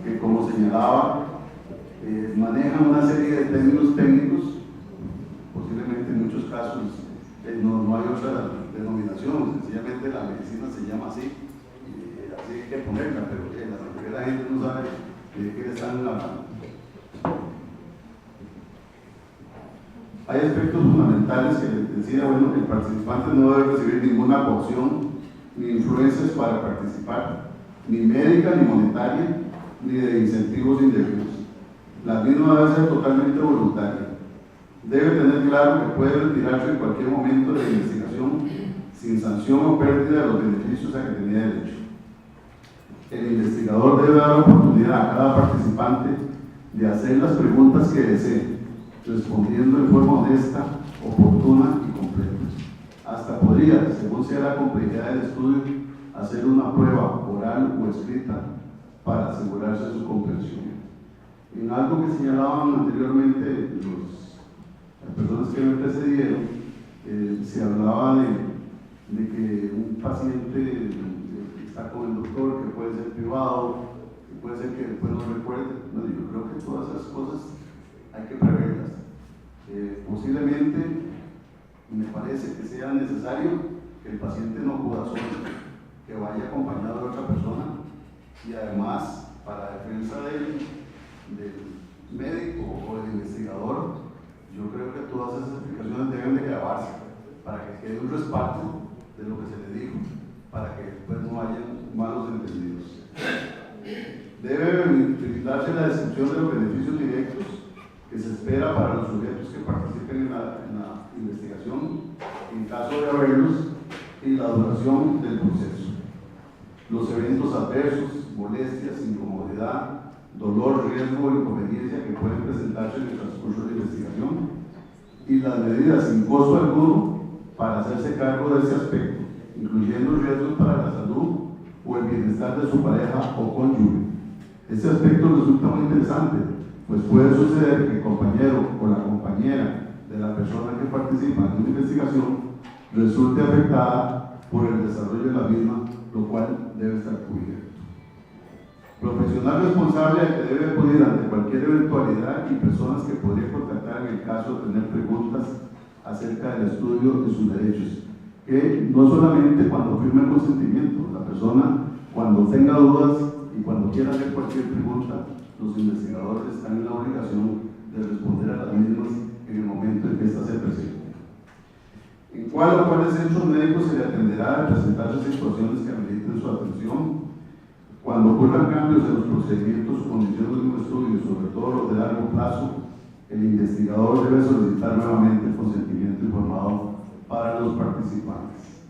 que, como señalaba, manejan una serie de términos técnicos. Posiblemente en muchos casos no hay otra denominación, sencillamente la medicina se llama así, así hay que ponerla, pero la mayoría de la gente no sabe de qué le están hablando. Hay aspectos fundamentales que les decía, bueno, el participante no debe recibir ninguna coacción ni influencias para participar, ni médica, ni monetaria, ni de incentivos indebidos. La misma debe ser totalmente voluntaria. Debe tener claro que puede retirarse en cualquier momento de la investigación sin sanción o pérdida de los beneficios a que tenía derecho. El investigador debe dar oportunidad a cada participante de hacer las preguntas que desee, respondiendo de forma honesta, oportuna y completa. Hasta podría, según sea la complejidad del estudio, hacer una prueba oral o escrita para asegurarse de su comprensión. En algo que señalaban anteriormente las personas que me precedieron, se hablaba de que un paciente está con el doctor, que puede ser privado, que puede ser que después no recuerde. No, yo creo que todas esas cosas hay que preverlas. Posiblemente me parece que sea necesario que el paciente no acuda solo, que vaya acompañado de otra persona, y además, para defensa del médico o del investigador, yo creo que todas esas explicaciones deben de grabarse para que quede un respaldo de lo que se le dijo, para que después no haya malos entendidos. Debe brindarse la descripción de los beneficios directos que se espera para los sujetos que participen en la investigación, en caso de haberlos, y la duración del proceso. Los eventos adversos, molestias, incomodidad, dolor, riesgo o inconveniencia que pueden presentarse en el transcurso de la investigación, y las medidas sin costo alguno para hacerse cargo de ese aspecto, incluyendo riesgos para la salud o el bienestar de su pareja o cónyuge. Este aspecto resulta muy interesante, pues puede suceder que el compañero o la compañera de la persona que participa en una investigación resulte afectada por el desarrollo de la misma, lo cual debe estar cubierto. Profesional responsable al que debe acudir ante cualquier eventualidad y personas que podría contactar en el caso de tener preguntas acerca del estudio de sus derechos, que no solamente cuando firme el consentimiento, la persona cuando tenga dudas y cuando quiera hacer cualquier pregunta, los investigadores están en la obligación de responder a las mismas en el momento en que ésta se presente. En cuál o cuáles centros médicos se le atenderá al presentarse situaciones que ameriten su atención. Cuando ocurran cambios en los procedimientos o condiciones de un estudio, sobre todo los de largo plazo, el investigador debe solicitar nuevamente el consentimiento informado para los participantes.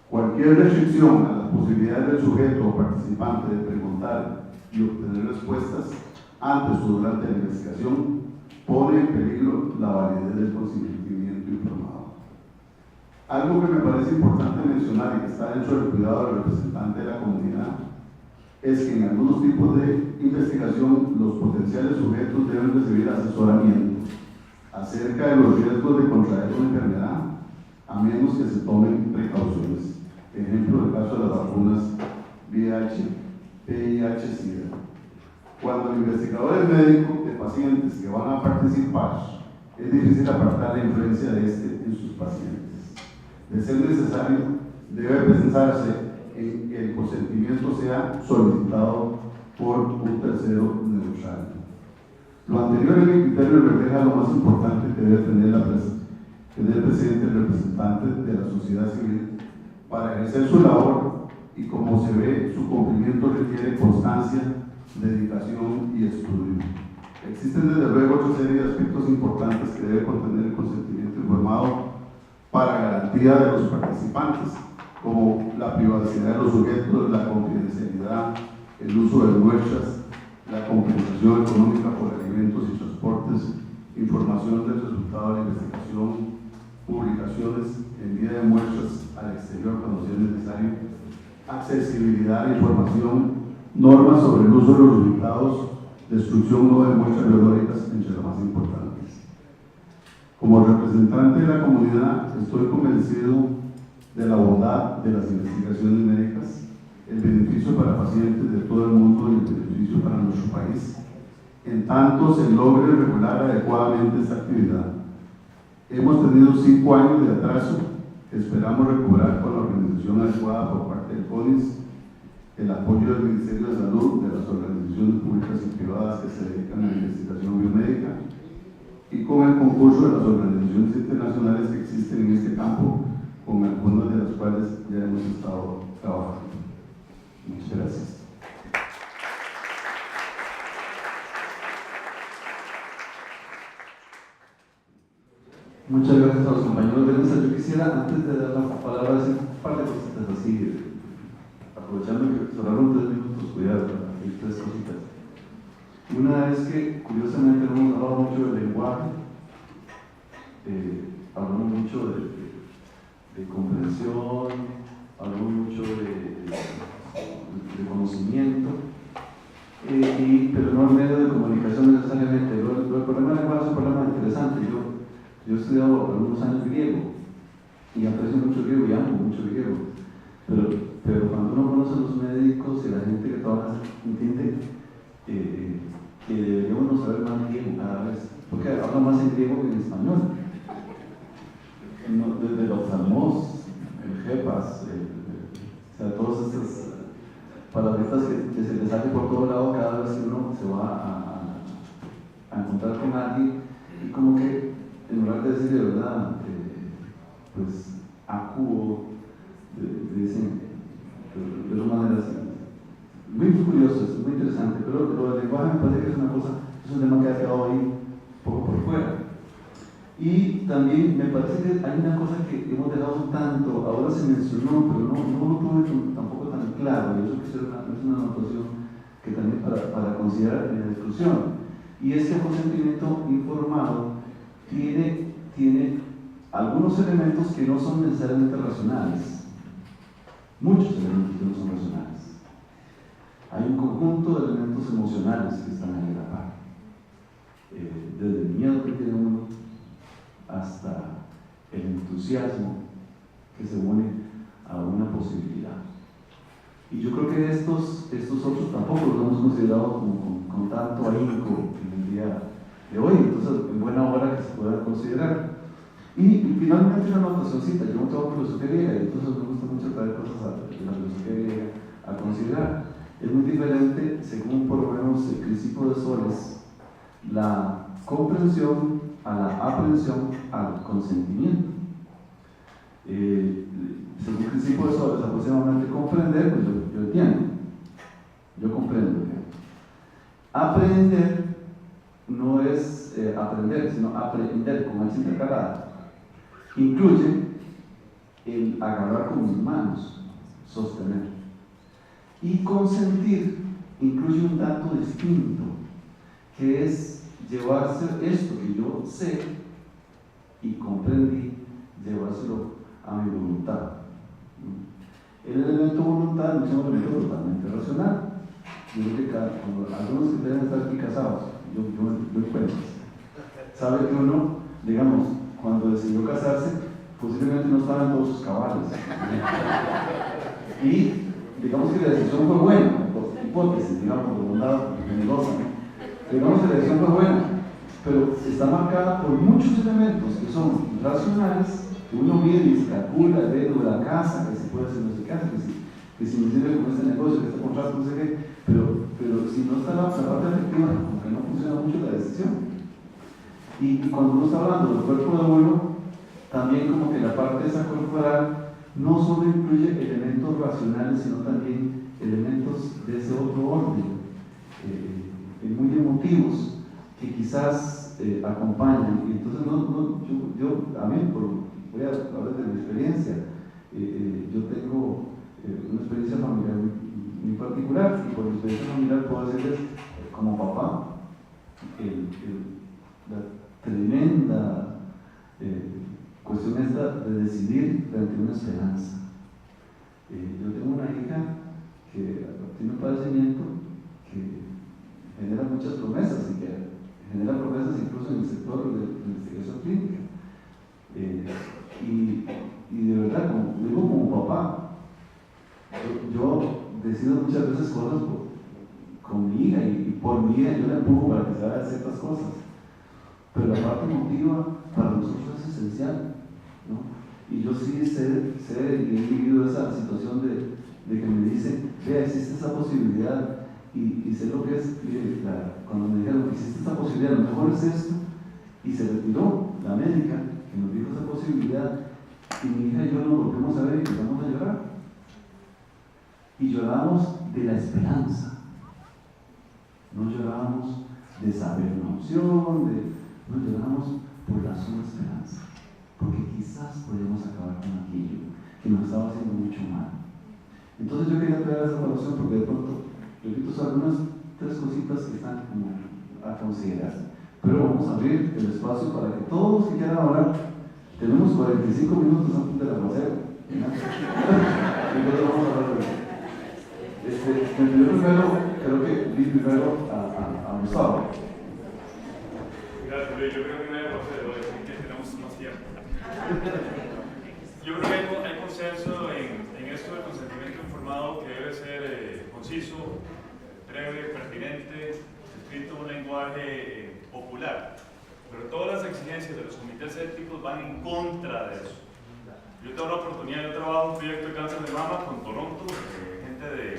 Cualquier restricción a las posibilidades del sujeto o participante de preguntar y obtener respuestas antes o durante la investigación pone en peligro la validez del consentimiento informado. Algo que me parece importante mencionar y que está dentro del cuidado del representante de la comunidad es que en algunos tipos de investigación los potenciales sujetos deben recibir asesoramiento acerca de los riesgos de contraer una enfermedad, a menos que se tomen precauciones. Ejemplo, el caso de las vacunas VIH, VIH-Sida. Cuando el investigador es médico de pacientes que van a participar, es difícil apartar la influencia de este en sus pacientes. De ser necesario, debe pensarse en que el consentimiento sea solicitado por un tercero neutral. Lo anterior en mi criterio refleja lo más importante que debe tener el presidente, el representante de la sociedad civil, para ejercer su labor, y como se ve, su cumplimiento requiere constancia, dedicación y estudio. Existen desde luego otra serie de aspectos importantes que debe contener el consentimiento informado para garantía de los participantes, como la privacidad de los sujetos, la confidencialidad, el uso de muestras, la compensación económica por alimentos y transportes, información del resultado de la investigación, publicaciones, envío de muestras al exterior cuando sea necesario, accesibilidad a la información, normas sobre el uso de los resultados, destrucción no de muestras biológicas, entre las más importantes. Como representante de la comunidad, estoy convencido de la bondad de las investigaciones médicas, el beneficio para pacientes de todo el mundo y el beneficio para nuestro país, en tanto se logre regular adecuadamente esta actividad. Hemos tenido 5 años de atraso que esperamos recuperar con la organización adecuada por parte del CONIS, el apoyo del Ministerio de Salud, de las organizaciones públicas y privadas que se dedican a la investigación biomédica, y con el concurso de las organizaciones internacionales que existen en este campo, con algunas de las cuales ya hemos estado trabajando. Muchas gracias. Muchas gracias a los compañeros de mesa. Yo quisiera, antes de dar la palabra, decir un par de cositas así, aprovechando que sobraron 3 minutos, cuidado, hay 3 cositas. Una es que, curiosamente, no hemos hablado mucho del lenguaje, hablamos mucho de comprensión, hablamos mucho de conocimiento, pero no el medio de comunicación necesariamente. El problema del lenguaje es un problema interesante. Yo he estudiado algunos años griego y aprecio mucho griego y amo mucho griego, pero cuando uno conoce a los médicos y la gente que trabaja, entiende que deberíamos saber más griego cada vez, porque habla más en griego que en español. Desde los salmos, el jepas, o sea, todas estas palabras que se les sale por todo lado cada vez que uno se va a encontrar con alguien, y como que en lugar de decir de verdad, pues acuo, dicen de una manera así. Muy curioso, es muy interesante, pero lo del lenguaje me parece que es una cosa, es un tema que ha quedado ahí un poco por fuera. Y también me parece que hay una cosa que hemos dejado tanto, ahora se mencionó, pero no lo tuve tampoco tan claro, y eso que es una anotación que también para considerar en la discusión, y es que el consentimiento informado tiene algunos elementos que no son necesariamente racionales, muchos elementos que no son racionales. Hay un conjunto de elementos emocionales que están ahí a la par, desde el miedo que tiene uno hasta el entusiasmo que se une a una posibilidad. Y yo creo que estos otros tampoco los hemos considerado con tanto ahínco en el día de hoy, entonces en buena hora que se puedan considerar. Y finalmente una anotacióncita, yo no tengo filosofía griega, y entonces me gusta mucho traer cosas de la filosofía griega a considerar. Es muy diferente, según por lo menos el Crisipo de Soles, la comprensión a la aprehensión al consentimiento. Según el Crisipo de Soles, aproximadamente comprender, pues yo entiendo, yo comprendo. Aprender no es aprender, sino aprender con esa intercalada. Incluye el agarrar con mis manos, sostener. Y consentir incluye un dato distinto, que es llevarse esto que yo sé y comprendí, llevárselo a mi voluntad. El elemento voluntad no es un elemento totalmente racional. Yo creo que cuando algunos que deben estar aquí casados, yo cuento, sabe que uno, digamos, cuando decidió casarse, posiblemente no estaba en todos sus cabales. Y digamos que la decisión fue buena, por hipótesis, digamos, por bondad generosa. Digamos que la decisión fue buena, pero está marcada por muchos elementos que son racionales, que uno mide y se calcula, ve lo de la casa, que se puede hacer no sé qué, que si me sirve con este negocio, que este contrato, no sé qué, pero si no está la parte efectiva, como que no funciona mucho la decisión. Y cuando uno está hablando del cuerpo de uno, también como que la parte esa corporal no solo incluye elementos racionales, sino también elementos de ese otro orden, muy emotivos, que quizás acompañan. Y entonces yo a mí, voy a hablar de mi experiencia, yo tengo una experiencia familiar muy particular, y por mi experiencia familiar puedo decirles, como papá, la tremenda cuestión esta de decidir frente a una esperanza. Yo tengo una hija que tiene un padecimiento que genera muchas promesas y que genera promesas incluso en el sector de la investigación clínica. Y de verdad, como digo como papá, yo decido muchas veces cosas con mi hija y por mi hija yo la empujo para que se haga ciertas cosas. Pero la parte emotiva para nosotros es esencial, ¿no? Y yo sí sé y he vivido esa situación de que me dicen, vea, existe esa posibilidad, y sé lo que es, cuando me dijeron que existe esa posibilidad, lo mejor es esto, y se retiró la médica que nos dijo esa posibilidad, y mi hija y yo nos volvemos a ver y empezamos a llorar. Y lloramos de la esperanza, no lloramos de saber una opción, no lloramos por la sola esperanza, porque quizás podemos acabar con aquello que nos estaba haciendo mucho mal. Entonces yo quería traer esa evaluación porque de pronto, repito, son algunas 3 cositas que están como a considerar. Pero vamos a abrir el espacio para que todos los que quieran hablar, tenemos 45 minutos antes del aguacero. Entonces vamos a hablar de creo que vi primero a Gustavo. Gracias, Luis. Yo creo que no hay aguacero, que tenemos más tiempo. Yo creo que hay consenso en esto del consentimiento informado, que debe ser conciso, breve, pertinente, escrito en un lenguaje popular. Pero todas las exigencias de los comités éticos van en contra de eso. Yo tengo la oportunidad, yo trabajo en un proyecto de cáncer de mama con Toronto, gente de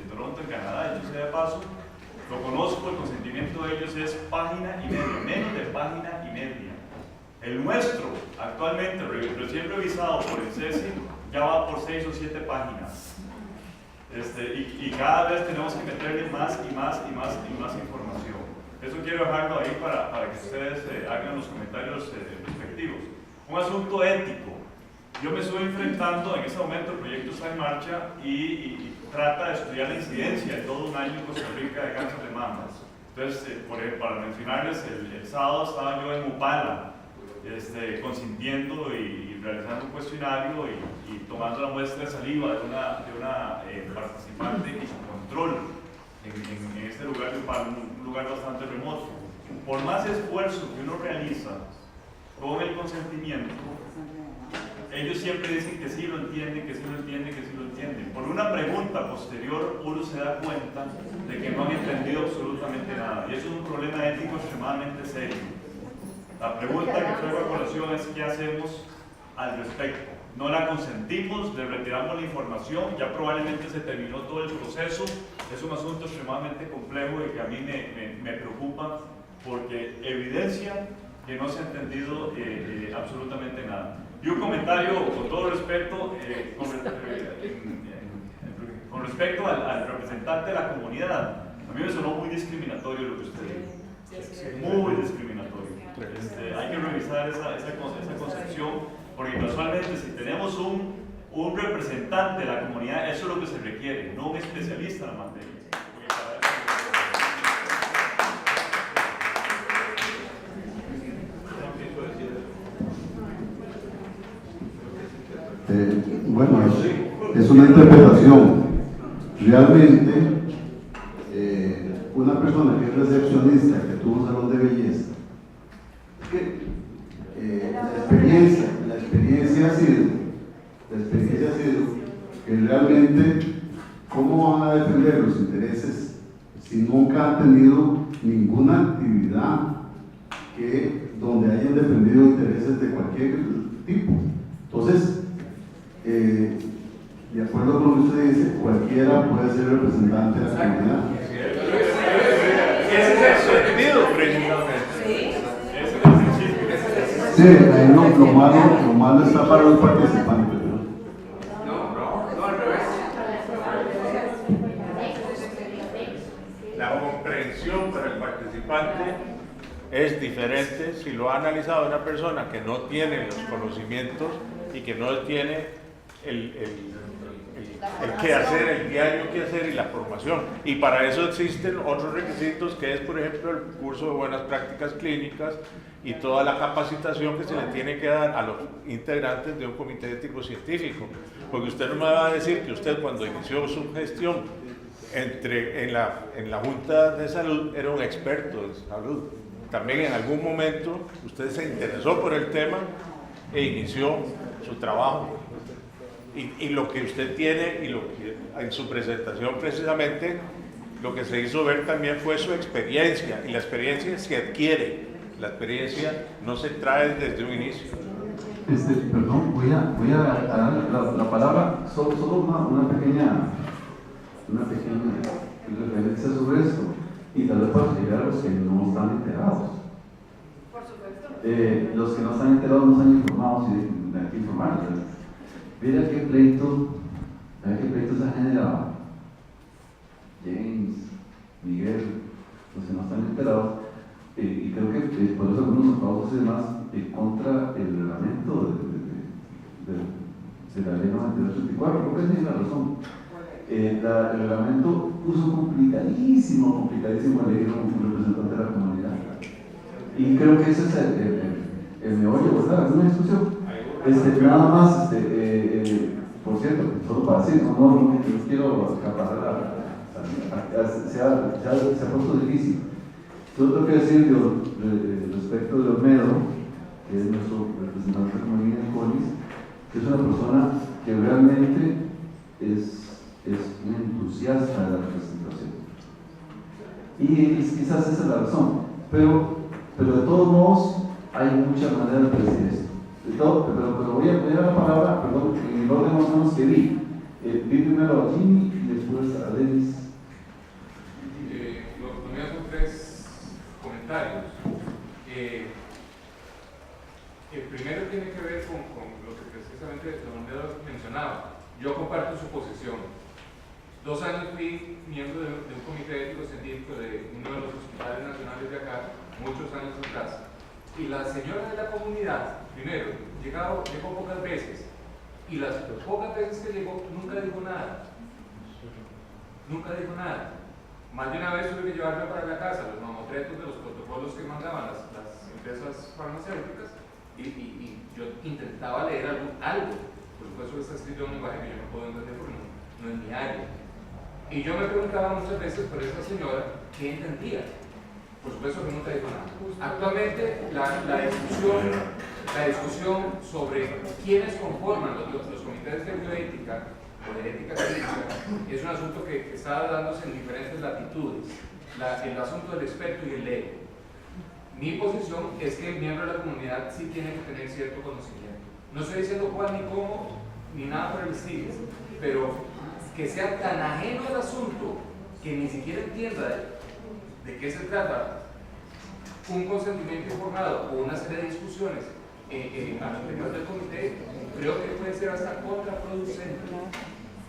Toronto en Canadá, y yo sé de paso, lo conozco, el consentimiento de ellos es página y media, menos de página y media. El nuestro, actualmente, recién revisado por el CECI, ya va por 6 o 7 páginas. Y cada vez tenemos que meterle más y más información. Eso quiero dejarlo ahí para que ustedes hagan los comentarios respectivos. Un asunto ético. Yo me estoy enfrentando, en este momento el proyecto está en marcha y trata de estudiar la incidencia de todo un año en Costa Rica de cáncer de mamas. Entonces, para mencionarles, el sábado estaba yo en Upala, consintiendo y realizando un cuestionario y tomando la muestra de saliva de una participante y su control en este lugar de Upala, un lugar bastante remoto. Por más esfuerzo que uno realiza con el consentimiento, ellos siempre dicen que sí lo entienden, que sí lo entienden, que sí lo entienden. Por una pregunta posterior, uno se da cuenta de que no han entendido absolutamente nada. Y eso es un problema ético extremadamente serio. La pregunta que traigo a colación es ¿qué hacemos al respecto? No la consentimos, le retiramos la información, ya probablemente se terminó todo el proceso. Es un asunto extremadamente complejo y que a mí me preocupa porque evidencia que no se ha entendido absolutamente nada. Y un comentario, con todo respeto, con respecto al representante de la comunidad. A mí me sonó muy discriminatorio lo que usted dijo. Muy discriminatorio. Hay que revisar esa concepción, porque casualmente si tenemos un representante de la comunidad, eso es lo que se requiere, no un especialista en la materia. Bueno, es una interpretación. Realmente, una persona que es recepcionista, que tuvo un salón de belleza, es que la experiencia ha sido que realmente, ¿cómo van a defender los intereses si nunca han tenido ninguna actividad donde hayan defendido intereses de cualquier tipo? Entonces, de acuerdo con lo que usted dice, cualquiera puede ser representante de la comunidad. Ese es el sentido, precisamente. Sí, ahí lo malo está para los participantes, ¿no? No, al revés. La comprensión para el participante es diferente si lo ha analizado una persona que no tiene los conocimientos y que no tiene el quehacer, el diario quehacer y la formación. Y para eso existen otros requisitos, que es, por ejemplo, el curso de buenas prácticas clínicas y toda la capacitación que se le tiene que dar a los integrantes de un comité ético científico. Porque usted no me va a decir que usted, cuando inició su gestión en la Junta de Salud, era un experto en salud. También en algún momento usted se interesó por el tema e inició su trabajo. Y lo que usted tiene, y lo que en su presentación precisamente, lo que se hizo ver también fue su experiencia, y la experiencia se adquiere, la experiencia no se trae desde un inicio. Perdón, voy a dar la palabra, solo una pequeña referencia sobre esto, y tal vez para llegar a los que no están enterados. Por supuesto. Los que no están enterados no están informados y hay que informarles. Mira qué pleito se ha generado. James, Miguel, los que no están enterados, y creo que por eso algunos aplausos y demás contra el reglamento de la ley 9284, creo que esa es la razón. El reglamento puso complicadísimo elegir un representante de la comunidad. Y creo que ese es el meollo, ¿verdad? Es una discusión. Nada más, por cierto, solo para decir, no quiero acaparar se ha puesto difícil. Yo tengo que decir respecto de Olmedo, que es nuestro representante de la comunidad de Colis, que es una persona que realmente es un entusiasta de la representación. Y quizás esa es la razón, pero de todos modos hay muchas maneras de decir esto. Pero voy a dar la palabra, perdón, en el orden más o menos que vi. Vi primero a Jimmy y después a Dennis. Lo mío son 3 comentarios. El primero tiene que ver con lo que precisamente don Pedro mencionaba. Yo comparto su posición. 2 años fui miembro de un comité ético científico de uno de los hospitales nacionales de acá, muchos años atrás. Y la señora de la comunidad, primero, llegó pocas veces, y las pocas veces que llegó nunca dijo nada. Nunca dijo nada. Más de una vez tuve que llevarme para la casa los mamotretos de los protocolos que mandaban las empresas farmacéuticas, y yo intentaba leer algo. Por supuesto, está escrito en un lenguaje que yo no puedo entender porque no es mi área. Y yo me preguntaba muchas veces por esa señora qué entendía. Por supuesto que nunca dijo nada. Actualmente la discusión sobre quiénes conforman los comités de bioética o de ética clínica es un asunto que está dándose en diferentes latitudes. El asunto del experto y el ego. Mi posición es que el miembro de la comunidad sí tiene que tener cierto conocimiento. No estoy diciendo cuál ni cómo ni nada por el estilo, pero que sea tan ajeno al asunto que ni siquiera entienda de qué se trata un consentimiento informado o una serie de discusiones a los interior del comité, creo que puede ser hasta contraproducente.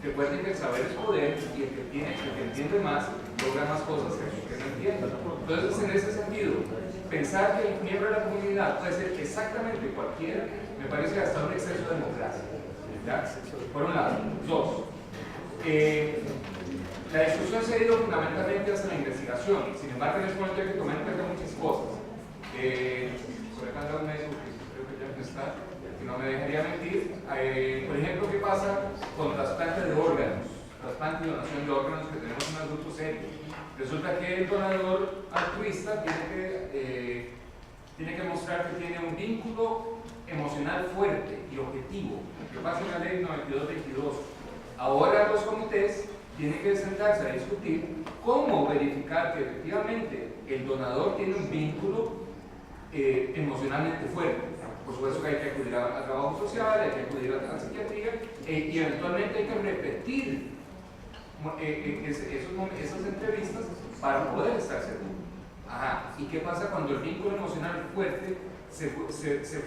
Recuerden que el saber es poder, y el que entiende más logra más cosas que el que no entiende. Entonces, en ese sentido, pensar que el miembro de la comunidad puede ser exactamente cualquiera me parece hasta un exceso de democracia, ¿ya? Por un lado. 2, la discusión se ha ido fundamentalmente hacia la investigación. Sin embargo, en este momento hay que tomar en cuenta muchas cosas. Por acá anda un médico que creo que ya no está, que no me dejaría mentir. Por ejemplo, trasplante y donación de órganos, que tenemos un asunto serio. Resulta que el donador altruista tiene que mostrar que tiene un vínculo emocional fuerte y objetivo, que pasa en la ley 9222. Ahora los comités tienen que sentarse a discutir cómo verificar que efectivamente el donador tiene un vínculo emocionalmente fuerte. Por supuesto que hay que acudir a trabajo social, hay que acudir a la psiquiatría y eventualmente hay que repetir esas entrevistas para poder estar seguro. Ajá. ¿Y qué pasa cuando el vínculo emocional fuerte se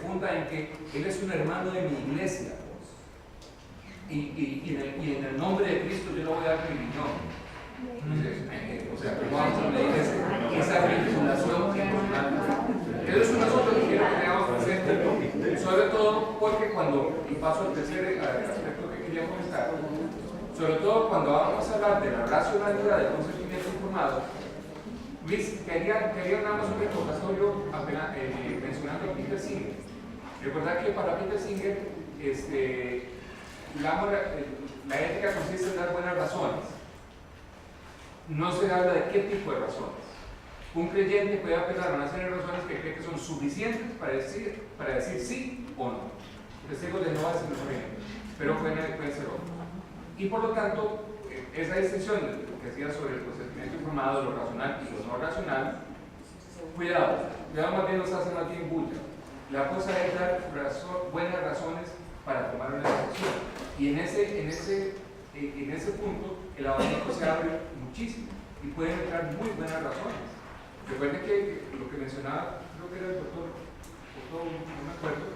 funda en que él es un hermano de mi iglesia? Y en el nombre de Cristo yo le voy a dar mi riñón. O sea, ¿cómo vamos a medir esa vinculación emocional? Eso es un asunto que quiero que tengamos presente, sobre todo porque cuando, y paso al tercer aspecto que quería comentar, sobre todo cuando vamos a hablar de la racionalidad del consentimiento informado. Luis, quería nada más un recordatorio mencionando a Peter Singer. Recordar que para Peter Singer la ética consiste en dar buenas razones. No se habla de qué tipo de razones. Un creyente puede apelar a una serie de razones que cree que son suficientes para decir sí o no. Testigos de Jehová es un ejemplo, pero pueden ser otros. Y por lo tanto, esa distinción que hacía sobre el consentimiento informado, lo racional y lo no racional, cuidado más bien nos hace más bien bulla. La cosa es dar buenas razones para tomar una decisión. Y en ese punto, el abanico se abre muchísimo y pueden entrar muy buenas razones. Recuerden que lo que mencionaba, creo que era el doctor, no me acuerdo,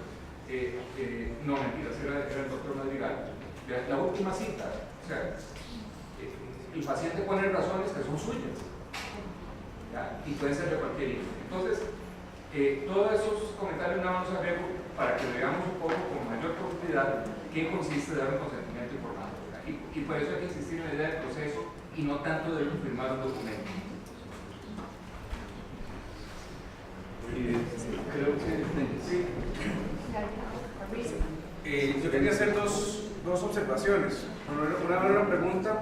no mentiras, era el doctor Madrigal. La última cita, o sea, el paciente pone razones que son suyas, ¿ya? Y pueden ser de cualquier índole. Entonces, todos esos comentarios nada más agrego para que veamos un poco con mayor profundidad qué consiste dar un consentimiento informado. Y por eso hay que insistir en la idea del proceso y no tanto de firmar un documento. Creo que sí. Yo quería hacer dos observaciones. Una pregunta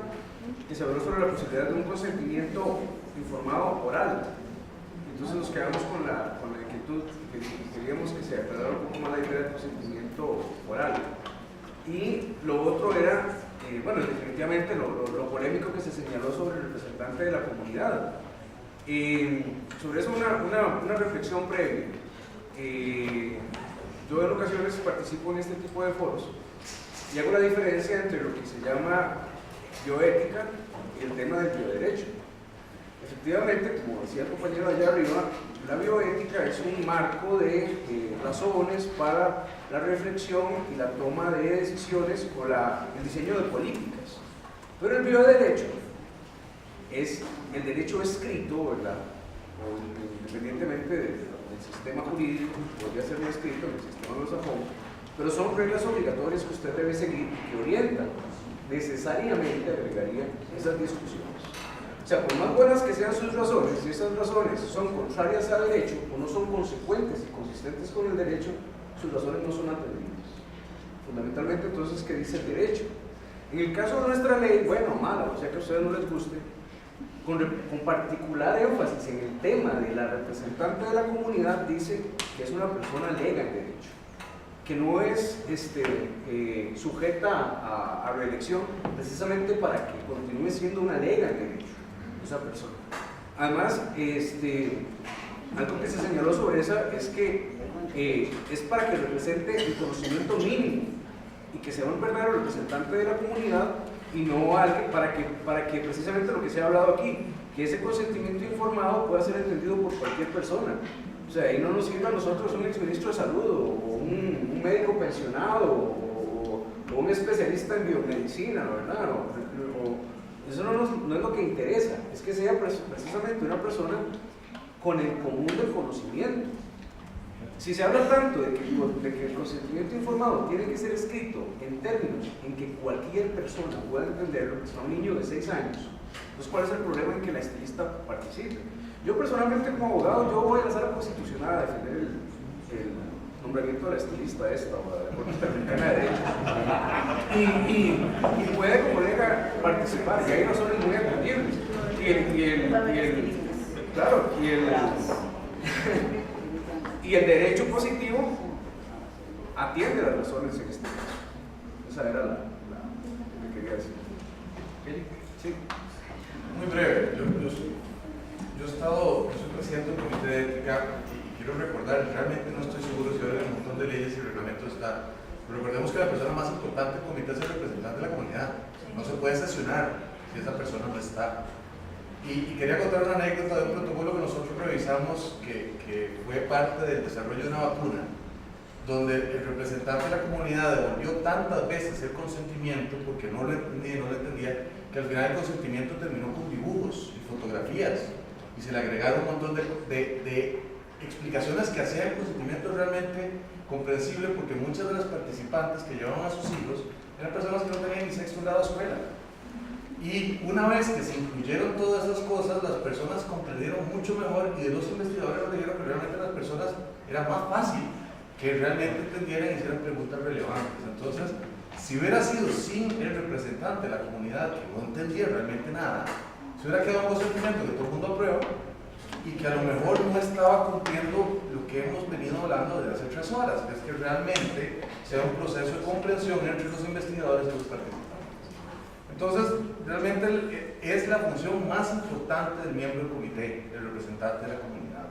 que se habló sobre la posibilidad de un consentimiento informado oral. Entonces nos quedamos con la inquietud que queríamos que se aclarara un poco más la idea del consentimiento oral. Y lo otro era, bueno, definitivamente lo polémico que se señaló sobre el representante de la comunidad. Sobre eso una reflexión previa. Yo en ocasiones participo en este tipo de foros y hago la diferencia entre lo que se llama bioética y el tema del bioderecho. Efectivamente, como decía el compañero allá arriba, la bioética es un marco de razones para la reflexión y la toma de decisiones o el diseño de políticas. Pero el bioderecho es el derecho escrito, ¿verdad? O independientemente del sistema jurídico, podría ser no escrito en el sistema anglosajón, pero son reglas obligatorias que usted debe seguir y que orientan necesariamente, agregaría, esas discusiones. O sea, por más buenas que sean sus razones, si esas razones son contrarias al derecho o no son consecuentes y consistentes con el derecho, sus razones no son atendidas. Fundamentalmente, entonces, ¿qué dice el derecho? En el caso de nuestra ley, bueno o mala, o sea que a ustedes no les guste, con particular énfasis en el tema de la representante de la comunidad, dice que es una persona lega en derecho, que no es sujeta a reelección, precisamente para que continúe siendo una lega en derecho esa persona. Además, algo que se señaló sobre esa es que es para que represente el conocimiento mínimo y que sea un verdadero representante de la comunidad y no alguien para que precisamente lo que se ha hablado aquí, que ese consentimiento informado pueda ser entendido por cualquier persona. O sea, ahí no nos sirve a nosotros un exministro de salud o un médico pensionado o un especialista en biomedicina, ¿verdad? Eso no es lo que interesa, es que sea precisamente una persona con el común del conocimiento. Si se habla tanto de que el consentimiento informado tiene que ser escrito en términos en que cualquier persona pueda entenderlo, que sea un niño de 6 años, entonces ¿cuál es el problema en que la estilista participe? Yo personalmente como abogado, yo voy a la sala constitucional a defender nombramiento de la estilista esta, o de la Corte Interamericana de Derechos. Y puede, como colega, participar, y hay razones muy atendibles. Y el derecho positivo atiende las razones en este caso. Esa era lo que quería decir. Sí. Muy breve, yo soy presidente del Comité de Ética y quiero recordar, realmente no estoy seguro si ahora en un montón de leyes y reglamentos está, pero recordemos que la persona más importante del comité es el representante de la comunidad. No se puede sesionar si esa persona no está. Y quería contar una anécdota de un protocolo que nosotros revisamos que fue parte del desarrollo de una vacuna, donde el representante de la comunidad devolvió tantas veces el consentimiento porque no lo entendía, que al final el consentimiento terminó con dibujos y fotografías y se le agregaron un montón de explicaciones que hacían el consentimiento realmente comprensible, porque muchas de las participantes que llevaban a sus hijos eran personas que no tenían ni sexto grado de escuela. Y una vez que se incluyeron todas esas cosas, las personas comprendieron mucho mejor, y de los investigadores nos dijeron que realmente las personas era más fácil que realmente entendieran y hicieran preguntas relevantes. Entonces, si hubiera sido sin el representante de la comunidad que no entendía realmente nada, se hubiera quedado un consentimiento que todo el mundo aprueba y que a lo mejor no estaba cumpliendo lo que hemos venido hablando desde hace 3 horas, que es que realmente sea un proceso de comprensión entre los investigadores y los participantes. Entonces, realmente es la función más importante del miembro del comité, del representante de la comunidad.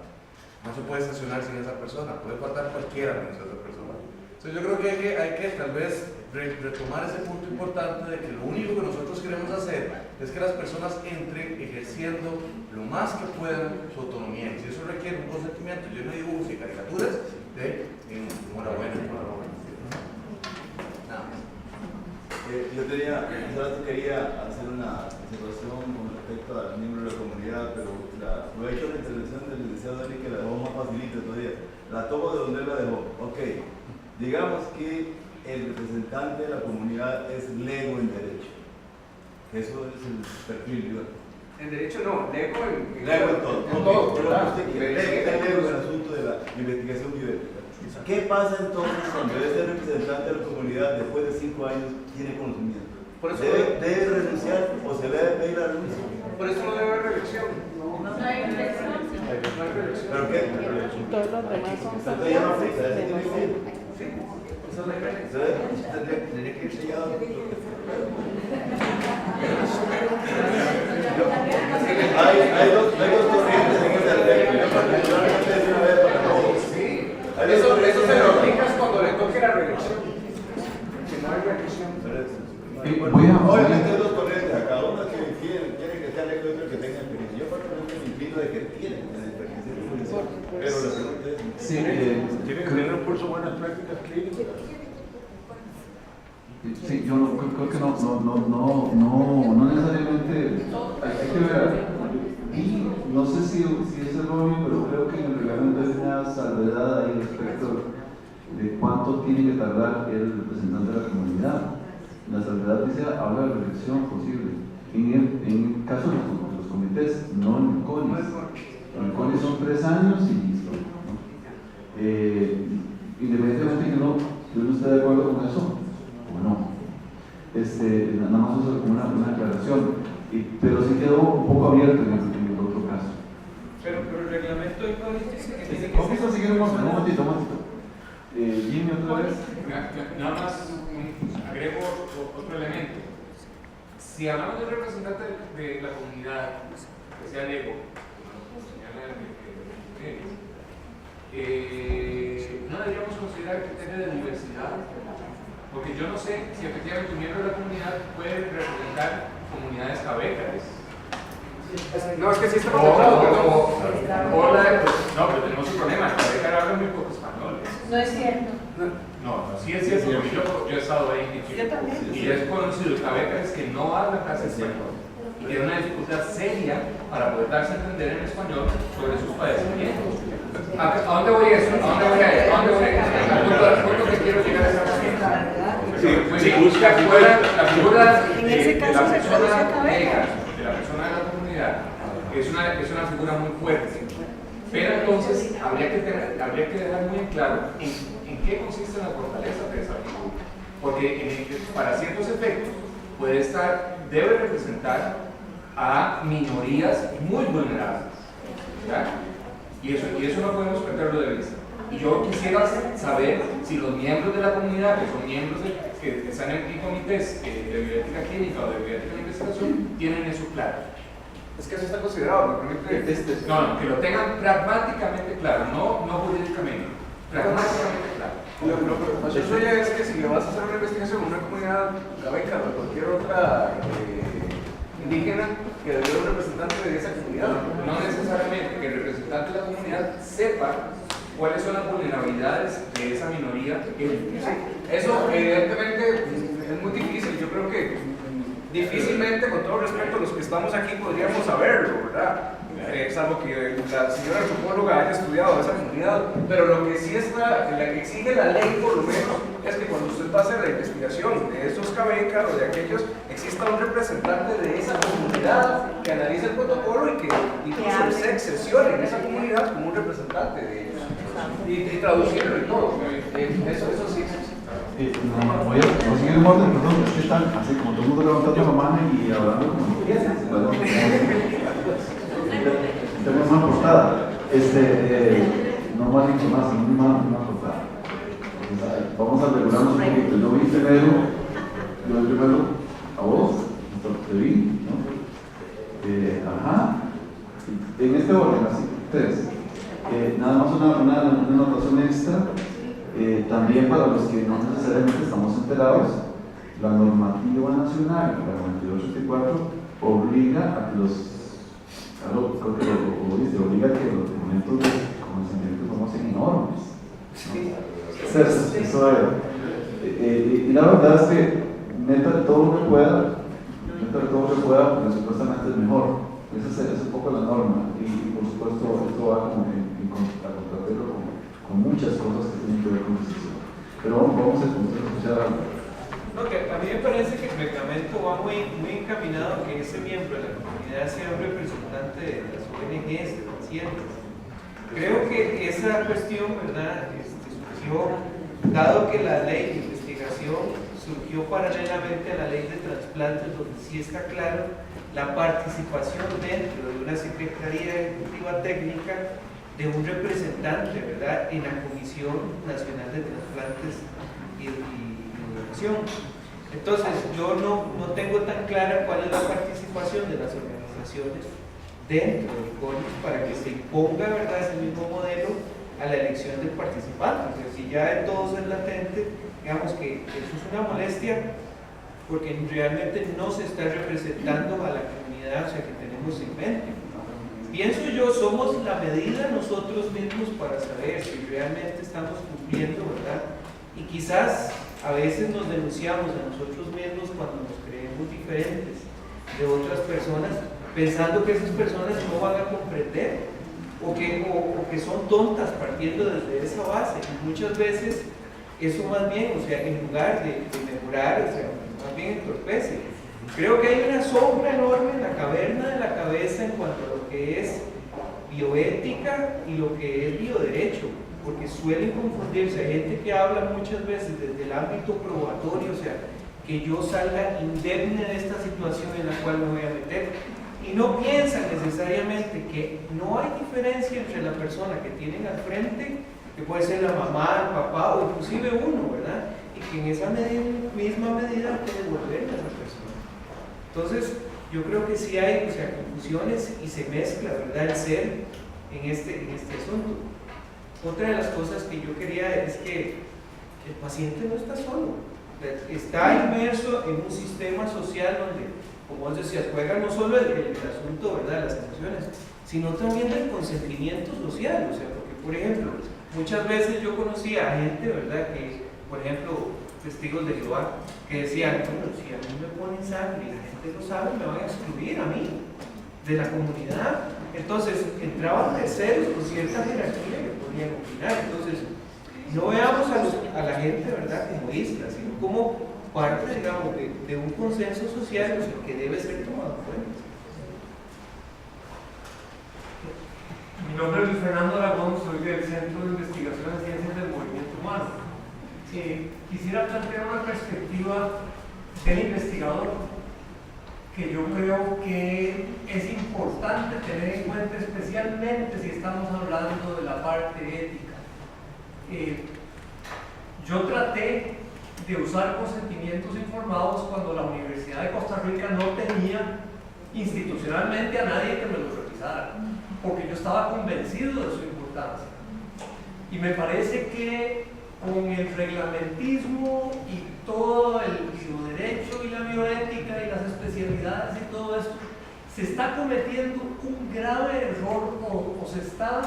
No se puede sesionar sin esa persona, puede faltar cualquiera menos esa persona. Entonces yo creo que hay que tal vez retomar ese punto importante de que lo único que nosotros queremos hacer es que las personas entren ejerciendo lo más que puedan su autonomía. Y si eso requiere un consentimiento lleno de dibujos y caricaturas, enhorabuena. Nada más. Yo quería hacer una observación con respecto al miembro de la comunidad, pero lo ha hecho la intervención del licenciado Dani, que la dejó más facilita todavía. La tomo de donde él la dejó. Ok, digamos que el representante de la comunidad es lego en derecho. Eso es el perfil, ¿verdad? En derecho no, lego en todo. Lego en el asunto de la investigación bioética. ¿Qué pasa entonces cuando ese representante de la comunidad, después de 5 años, tiene conocimiento? ¿Debe renunciar o se le debe pedir la renuncia? Por eso no debe haber reelección. No hay elección. ¿Pero qué? Todos los demás son Entonces ya no aplica, ¿sí tiene que ir? Sí, eso es legal. Tendría que ir sellado. Hay dos corrientes en ese aspecto. Yo particularmente de una vez para todos. Eso se lo aplicas cuando le toque la reelección. Que no hay reelección. Obviamente hay dos corrientes, a cada uno que quiere que sea lego y otro que tenga experiencia. Yo particularmente me inclino de que tiene que tener experiencia. Pero la pregunta es... Sí, ¿tiene que tener un curso de buenas prácticas clínicas? Sí, yo creo que no necesariamente hay que ver. Y no sé si es erróneo, pero creo que en el reglamento hay una salvedad ahí respecto de cuánto tiene que tardar el representante de la comunidad. La salvedad dice habla de reelección posible. En el caso de los comités, no en el CONIS. En el CONIS son 3 años y listo, ¿no? Independientemente de que uno esté de acuerdo con eso o no. Nada más eso como una aclaración. Pero sí quedó un poco abierto en el otro caso. Pero el reglamento del CONIS dice que tiene que Vamos a seguir un momentito. Jimmy, otra vez. Nada más agrego otro elemento. Si hablamos de un representante de la comunidad, que sea lego, como señala no deberíamos considerar el criterio de diversidad, porque yo no sé si efectivamente un miembro de la comunidad puede representar comunidades cabecas. No, es que sí estamos de acuerdo, perdón. No, pero tenemos un problema. La cabeca habla muy poco español. No es cierto. No, sí es cierto, porque yo he estado ahí y es conocido cabecas que no hablan casi español y tienen una dificultad seria para poder darse a entender en español sobre sus padecimientos. ¿A dónde voy eso? ¿A dónde voy a ir? Al punto que quiero llegar a esa paciente. Si busca la figura En ese caso se produce cabeza. de la persona de la comunidad es una figura muy fuerte. Pero entonces habría que dejar muy en claro en qué consiste la fortaleza de esa figura. Porque para ciertos efectos debe representar a minorías muy vulnerables, ¿verdad? Y eso no podemos perderlo de vista. Y yo quisiera saber si los miembros de la comunidad, que son miembros que están en comités de bioética clínica o de bioética de investigación, tienen eso claro. Es que eso está considerado, me permite. No, que lo tengan pragmáticamente claro, no jurídicamente, pragmáticamente claro. La preocupación suya es que si le vas a hacer una investigación en una comunidad gabeca o cualquier otra indígena, que debe haber un representante de esa comunidad. No necesariamente que el representante de la comunidad sepa cuáles son las vulnerabilidades de esa minoría étnica. Eso evidentemente es muy difícil. Yo creo que difícilmente, con todo respeto, los que estamos aquí podríamos saberlo, ¿verdad? Salvo que la señora antropóloga haya estudiado esa comunidad, pero lo que sí está, la que exige la ley por lo menos, es que cuando usted va a hacer la investigación de esos cabecas o de aquellos, exista un representante de esa comunidad que analice el protocolo y que incluso se excepcione en esa comunidad como un representante de ellos y traducirlo y todo. Eso sí existe. Voy a seguir un orden, perdón, es que están así como todo el mundo levantando la mano y hablando como tenemos una portada, no más información, una portada. Vamos a regularnos un poquito. Yo vi primero a vos, te vi, ¿no? Ajá. En este orden, así, ustedes. Nada más una anotación extra. También para los que no necesariamente estamos enterados, la normativa nacional, la 9284, obliga a que creo que obliga a que los documentos de consentimiento famosos enormes. Eso era. Y la verdad es que meta todo lo que pueda, porque supuestamente es mejor. Esa es un poco la norma. Y por supuesto, esto va como en contrapelo con muchas cosas que tienen que ver con decisión. Pero vamos a escuchar algo. No, que a mí me parece que el reglamento va muy encaminado a que ese miembro de la comunidad sea un representante de las ONGs, de pacientes. Creo que esa cuestión, ¿verdad?, surgió, dado que la ley de investigación surgió paralelamente a la ley de trasplantes, donde sí está claro la participación dentro de una Secretaría Ejecutiva Técnica de un representante, ¿verdad?, en la Comisión Nacional de Trasplantes y Donación. Entonces, yo no tengo tan clara cuál es la participación de las organizaciones dentro del CONIS para que se imponga, ¿verdad?, ese mismo modelo a la elección del participante. O sea, si ya de todos es latente, digamos que eso es una molestia porque realmente no se está representando a la comunidad, o sea, que tenemos en mente. Pienso yo, somos la medida nosotros mismos para saber si realmente estamos cumpliendo, ¿verdad? Y quizás a veces nos denunciamos a nosotros mismos cuando nos creemos diferentes de otras personas, pensando que esas personas no van a comprender o que son tontas partiendo desde esa base. Y muchas veces eso más bien, o sea, en lugar de mejorar, o sea, más bien entorpece. Creo que hay una sombra enorme en la caverna de la cabeza en cuanto a lo que es bioética y lo que es bioderecho, porque suelen confundirse. Hay gente que habla muchas veces desde el ámbito probatorio, o sea, que yo salga indemne de esta situación en la cual me voy a meter, y no piensan necesariamente que no hay diferencia entre la persona que tienen al frente, que puede ser la mamá, el papá o inclusive uno, ¿verdad? Y que en esa misma medida puede volver a esa persona. Entonces, yo creo que sí hay, o sea, confusiones y se mezcla, ¿verdad?, el ser en este asunto. Otra de las cosas que yo quería es que el paciente no está solo, está inmerso en un sistema social donde, como vos decías, juega no solo el asunto, ¿verdad?, de las emociones, sino también del consentimiento social. O sea, porque, por ejemplo, muchas veces yo conocía a gente, ¿verdad?, que, por ejemplo, testigos de Jehová, que decían, bueno, si a mí me ponen sangre y la gente lo sabe, me van a excluir a mí de la comunidad. Entonces entraban terceros con cierta jerarquía que podían opinar. Entonces, no veamos a la gente, ¿verdad?, como isla, sino como parte, digamos, de un consenso social que debe ser tomado en cuenta. Mi nombre es Luis Fernando Aragón, soy del Centro de Investigación en Ciencias del Movimiento Humano. Quisiera plantear una perspectiva del investigador que yo creo que es importante tener en cuenta, especialmente si estamos hablando de la parte ética. Yo traté de usar consentimientos informados cuando la Universidad de Costa Rica no tenía institucionalmente a nadie que me los revisara, porque yo estaba convencido de su importancia. Y me parece que con el reglamentismo y todo el bioderecho y la bioética y las especialidades y todo esto, se está cometiendo un grave error o se está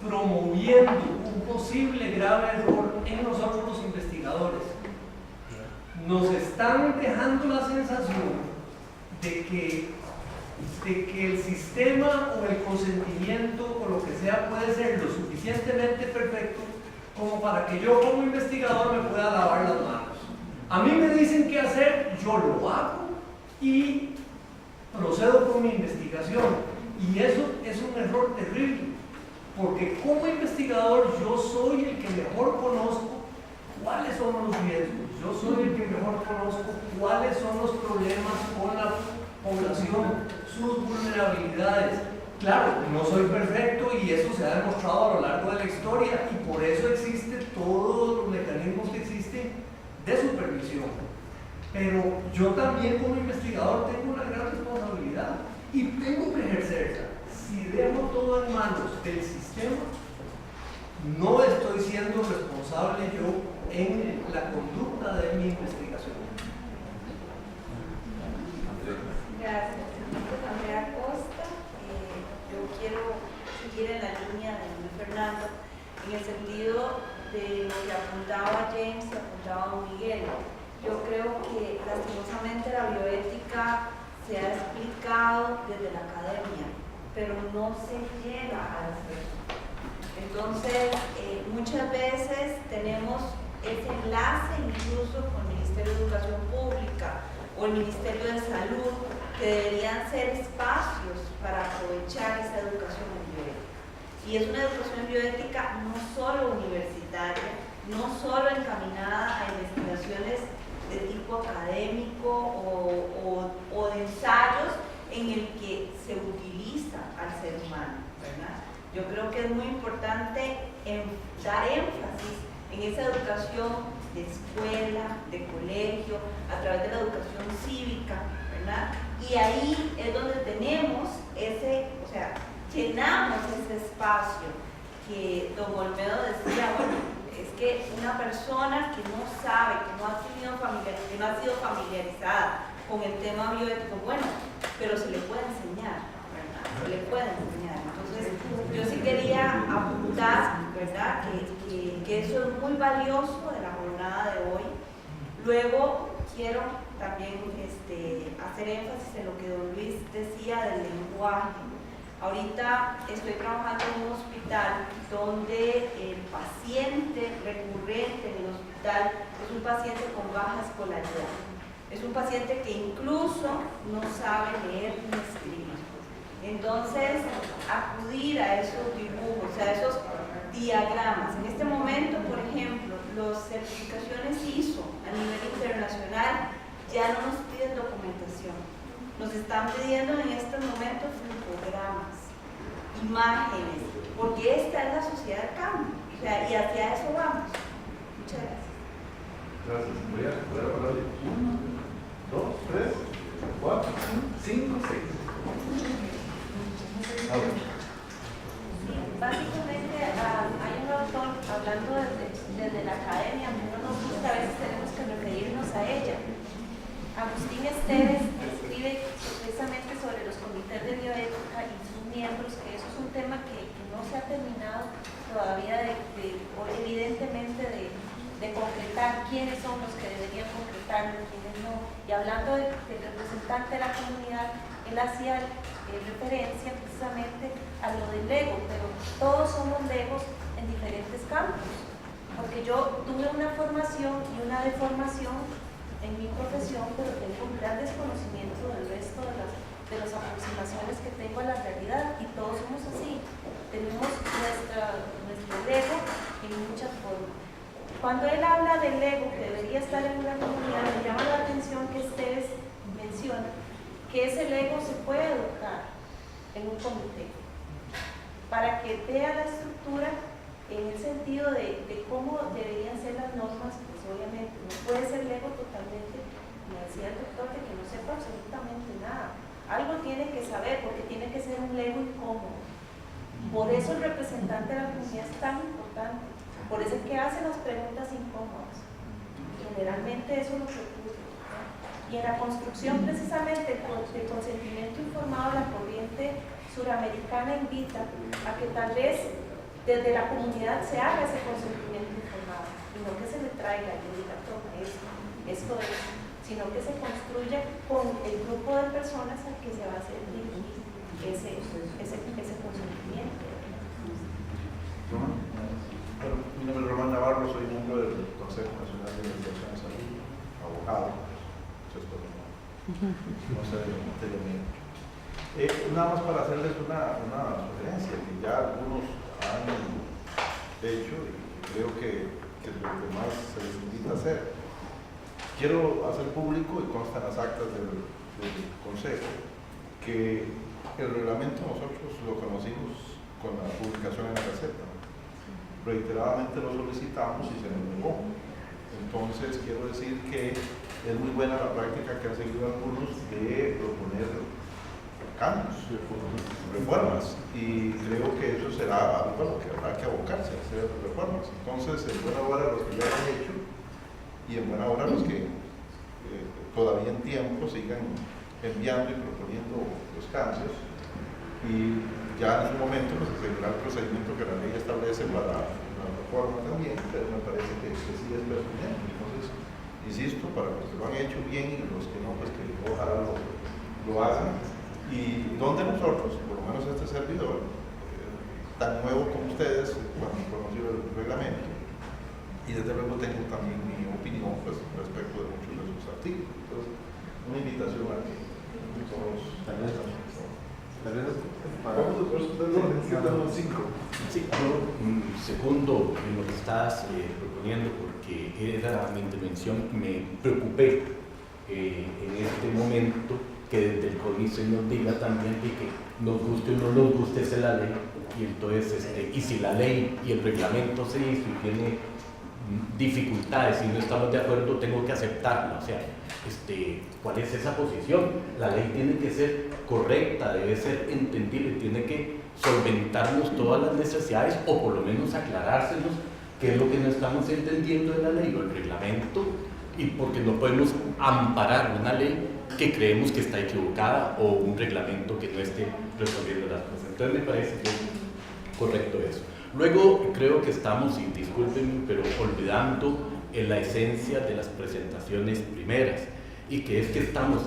promoviendo un posible grave error en nosotros los investigadores. Nos están dejando la sensación de que el sistema o el consentimiento o lo que sea puede ser lo suficientemente perfecto como para que yo como investigador me pueda lavar las manos. A mí me dicen qué hacer, yo lo hago y procedo con mi investigación. Y eso es un error terrible, porque como investigador yo soy el que mejor conozco cuáles son los riesgos, yo soy el que mejor conozco cuáles son los problemas con la población, sus vulnerabilidades. Claro, no soy perfecto y eso se ha demostrado a lo largo de la historia y por eso existen todos los mecanismos que existen de supervisión. Pero yo también como investigador tengo una gran responsabilidad y tengo que ejercerla. Si dejo todo en manos del sistema, no estoy siendo responsable yo en la conducta de mi investigación. Gracias. Mi nombre es Andrea Costa. Yo quiero seguir en la línea de Luis Fernando en el sentido de lo que apuntaba James y apuntaba Miguel. Yo creo que lastimosamente la bioética se ha explicado desde la academia, pero no se llega a hacer. Entonces, muchas veces tenemos ese enlace incluso con el Ministerio de Educación Pública o el Ministerio de Salud, que deberían ser espacios para aprovechar esa educación en bioética. Y es una educación bioética no solo universitaria, no solo encaminada a investigaciones de tipo académico o de ensayos en el que se utiliza al ser humano, ¿verdad? Yo creo que es muy importante dar énfasis en esa educación de escuela, de colegio, a través de la educación cívica, ¿verdad? Y ahí es donde tenemos llenamos ese espacio que don Olmedo decía, bueno, es que una persona que no sabe, que no ha sido familiarizada con el tema bioético, bueno, pero se le puede enseñar, ¿verdad? Se le puede enseñar. Entonces, yo sí quería apuntar, ¿verdad?, que eso es muy valioso de la jornada de hoy. Luego, quiero también hacer énfasis en lo que don Luis decía del lenguaje. Ahorita estoy trabajando en un hospital donde el paciente recurrente en el hospital es un paciente con baja escolaridad. Es un paciente que incluso no sabe leer ni escribir. Entonces, acudir a esos dibujos, a esos diagramas. En este momento, por ejemplo, las certificaciones ISO a nivel internacional ya no nos piden documentación. Nos están pidiendo en estos momentos infogramas, imágenes, porque esta es la sociedad del cambio, y hacia eso vamos. Muchas gracias. Gracias. Voy a hablar de 1, 2, 3, 4, 5, 6. Básicamente hay un autor hablando desde la academia, no nos gusta, a veces tenemos que referirnos a ella. Agustín Esteves escribe precisamente sobre los comités de bioética y sus miembros, que eso es un tema que no se ha terminado todavía evidentemente de concretar quiénes son los que deberían concretarlo, quiénes no. Y hablando del representante de la comunidad, él hacía referencia precisamente a lo del Lego, pero todos somos Legos en diferentes campos, porque yo tuve una formación y una deformación en mi profesión, pero tengo un gran desconocimiento del resto de las aproximaciones que tengo a la realidad, y todos somos así. Tenemos nuestro ego en muchas formas. Cuando él habla del ego que debería estar en una comunidad, me llama la atención que ustedes mencionan que ese ego se puede educar en un comité para que vea la estructura en el sentido de cómo deberían ser las normas. Pues obviamente no puede ser el ego totalmente, me decía el doctor, de que no sepa absolutamente nada. Algo tiene que saber, porque tiene que ser un ego incómodo. Por eso el representante de la comunidad es tan importante. Por eso es que hace las preguntas incómodas. Generalmente eso es lo que ocurre. Y en la construcción precisamente del consentimiento informado, la corriente suramericana invita a que tal vez desde la comunidad se haga ese consentimiento informado, y no que se le traiga y diga toma esto, sino que se construya con el grupo de personas al que se va a hacer dirigir ese consentimiento. Bueno, mi nombre es Román Navarro, soy miembro del Consejo Nacional de Investigación de Salud, abogado, no sé de la materia mía. Nada más para hacerles una sugerencia que ya algunos han hecho y creo que es lo que más se les invita a hacer. Quiero hacer público, y consta en las actas del Consejo, que el reglamento nosotros lo conocimos con la publicación en la Gaceta. Reiteradamente lo solicitamos y se nos negó. Entonces quiero decir que es muy buena la práctica que han seguido algunos de proponer cambios, reformas, y creo que eso será algo a lo que habrá que abocarse a hacer reformas. Entonces, en buena hora los que ya han hecho, y en buena hora los que todavía en tiempo sigan enviando y proponiendo los cambios, y ya en su momento pues, seguirá el procedimiento que la ley establece para la reforma también, pero me parece que sí es pertinente. Entonces, insisto, para los que lo han hecho bien y los que no, pues que ojalá lo hagan. Y donde nosotros, por lo menos este servidor, tan nuevo como ustedes, cuando conoció el reglamento, y desde luego tengo también mi opinión pues, respecto de muchos de sus artículos. Entonces, una invitación a que todos... Sí, yo segundo en lo que estás proponiendo, porque era mi intervención, me preocupé en este momento que desde el códice nos diga también de que nos guste o no nos guste es la ley, y entonces y si la ley y el reglamento se hizo y tiene dificultades y no estamos de acuerdo, tengo que aceptarla. O sea, ¿cuál es esa posición? La ley tiene que ser correcta, debe ser entendible, tiene que solventarnos todas las necesidades, o por lo menos aclarársenos qué es lo que no estamos entendiendo de la ley o el reglamento, y porque no podemos amparar una ley que creemos que está equivocada o un reglamento que no esté resolviendo las cosas. Entonces me parece que es correcto eso. Luego creo que estamos, y discúlpenme, pero olvidando la esencia de las presentaciones primeras, y que es que estamos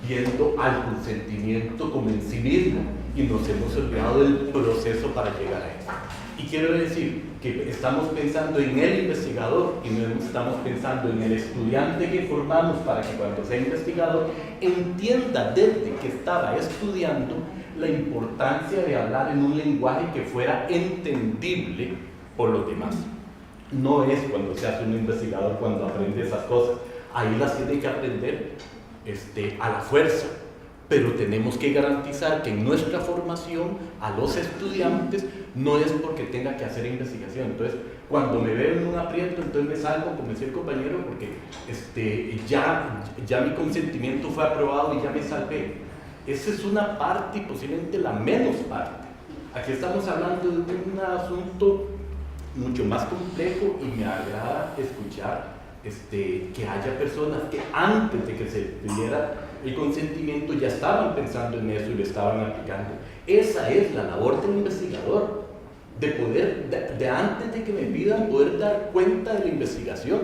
viendo al consentimiento como en sí mismo y nos hemos olvidado del proceso para llegar a eso. Y quiero decir que estamos pensando en el investigador y no estamos pensando en el estudiante que formamos para que cuando sea investigador entienda desde que estaba estudiando la importancia de hablar en un lenguaje que fuera entendible por los demás. No es cuando se hace un investigador cuando aprende esas cosas, ahí las tiene que aprender a la fuerza, pero tenemos que garantizar que en nuestra formación a los estudiantes no es porque tenga que hacer investigación. Entonces, cuando me veo en un aprieto, entonces me salgo, como decía el compañero, porque ya mi consentimiento fue aprobado y ya me salvé. Esa es una parte y posiblemente la menos parte. Aquí estamos hablando de un asunto mucho más complejo, y me agrada escuchar que haya personas que antes de que se pidiera el consentimiento ya estaban pensando en eso y lo estaban aplicando. Esa es la labor del investigador, de poder, de antes de que me pidan, poder dar cuenta de la investigación.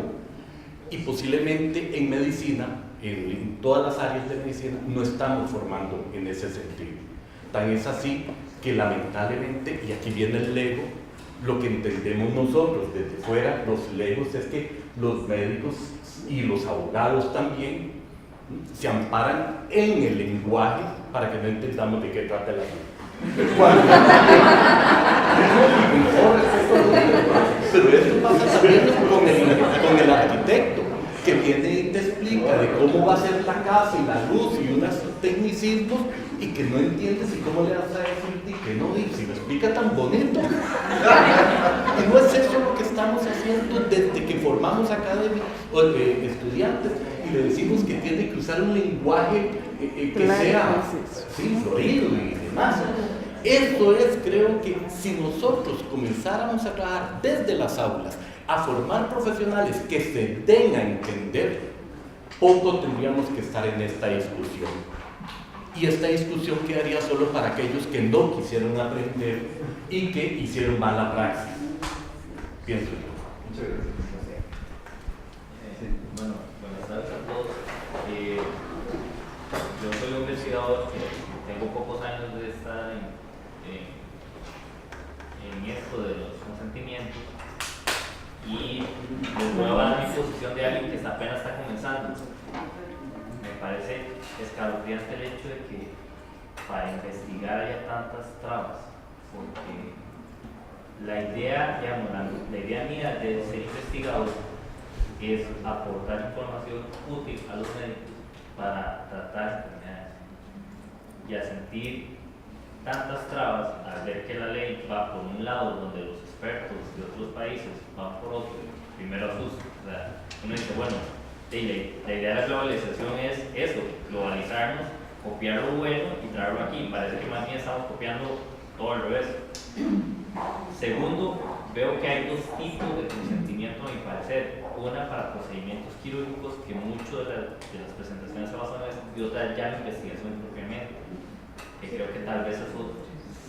Y posiblemente en medicina, en todas las áreas de medicina, no estamos formando en ese sentido. Tan es así que lamentablemente, y aquí viene el ego, lo que entendemos nosotros desde fuera, los legos, es que los médicos y los abogados también se amparan en el lenguaje para que no entendamos de qué trata el asunto. Pero esto pasa también con el arquitecto, que viene y te explica de cómo va a ser la casa y la luz y unos tecnicismos y que no entiendes y cómo le vas a decir y que no, y si lo explica tan bonito. Y no es eso lo que estamos haciendo desde que formamos estudiantes y le decimos que tiene que usar un lenguaje que sea fluido y demás. Esto es, creo que si nosotros comenzáramos a trabajar desde las aulas a formar profesionales que se den a entender, poco tendríamos que estar en esta discusión. Y esta discusión quedaría solo para aquellos que no quisieron aprender y que hicieron mala praxis. Pienso yo. Muchas gracias. Bueno, buenas tardes a todos. Yo soy un investigador que tengo pocos años de estar en esto de los consentimientos y les voy a dar mi posición de alguien que apenas está comenzando. Me parece escalofriante el hecho de que para investigar haya tantas trabas, porque la idea mía de ser investigador es aportar información útil a los médicos para tratar enfermedades y a sentir tantas trabas al ver que la ley va por un lado donde los expertos de otros países van por otro. Primero asusta, o sea, uno dice, bueno, la idea de la globalización es eso, globalizarnos, copiar lo bueno y traerlo aquí. Parece que más bien estamos copiando todo al revés. Segundo, veo que hay dos tipos de consentimiento a mi parecer. Una para procedimientos quirúrgicos, que mucho de las presentaciones se basan en eso, y otra ya en investigación propiamente, que creo que tal vez eso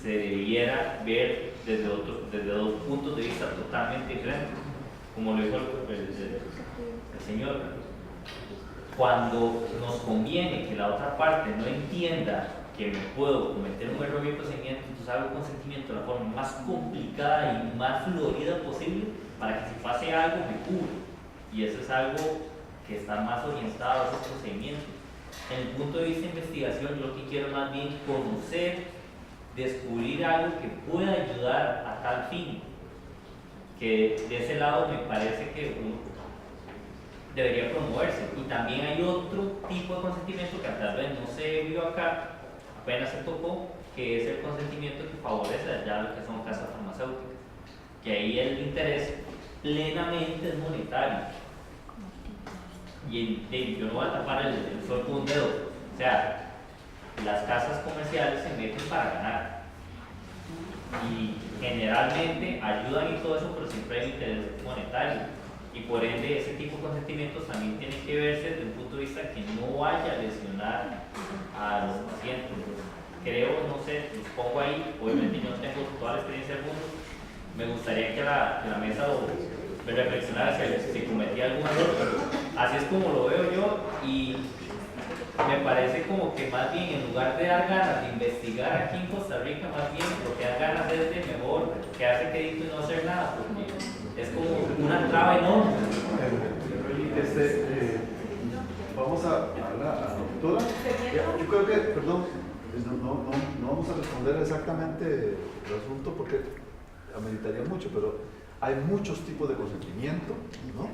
se debiera ver desde dos puntos de vista totalmente diferentes. Como lo dijo el señor, cuando nos conviene que la otra parte no entienda que me puedo cometer un error de procedimiento, entonces hago consentimiento de la forma más complicada y más florida posible para que si pase algo me cubra. Y eso es algo que está más orientado a esos procedimientos. En el punto de vista de investigación, yo lo que quiero más bien conocer, descubrir algo que pueda ayudar a tal fin. Que de ese lado me parece que uno debería promoverse. Y también hay otro tipo de consentimiento que tal vez no se vio acá, apenas se tocó, que es el consentimiento que favorece ya lo que son casas farmacéuticas. Que ahí el interés plenamente es monetario. Y yo no voy a tapar el sol con un dedo. O sea, las casas comerciales se meten para ganar. Y generalmente ayudan y todo eso, pero siempre hay interés monetario. Y por ende, ese tipo de consentimientos también tienen que verse desde un punto de vista que no vaya a lesionar a los pacientes. Creo, no sé, los pongo ahí, obviamente yo no tengo toda la experiencia del mundo. Me gustaría que la mesa me reflexionara si cometía algún error, pero así es como lo veo yo y me parece como que más bien en lugar de dar ganas de investigar aquí en Costa Rica, más bien lo que dan ganas es de mejor quedarse quedito y no hacer nada, porque es como una traba enorme. Vamos a la doctora. Yo creo que, perdón, no vamos a responder exactamente el asunto porque ameritaría mucho, pero hay muchos tipos de consentimiento, ¿no?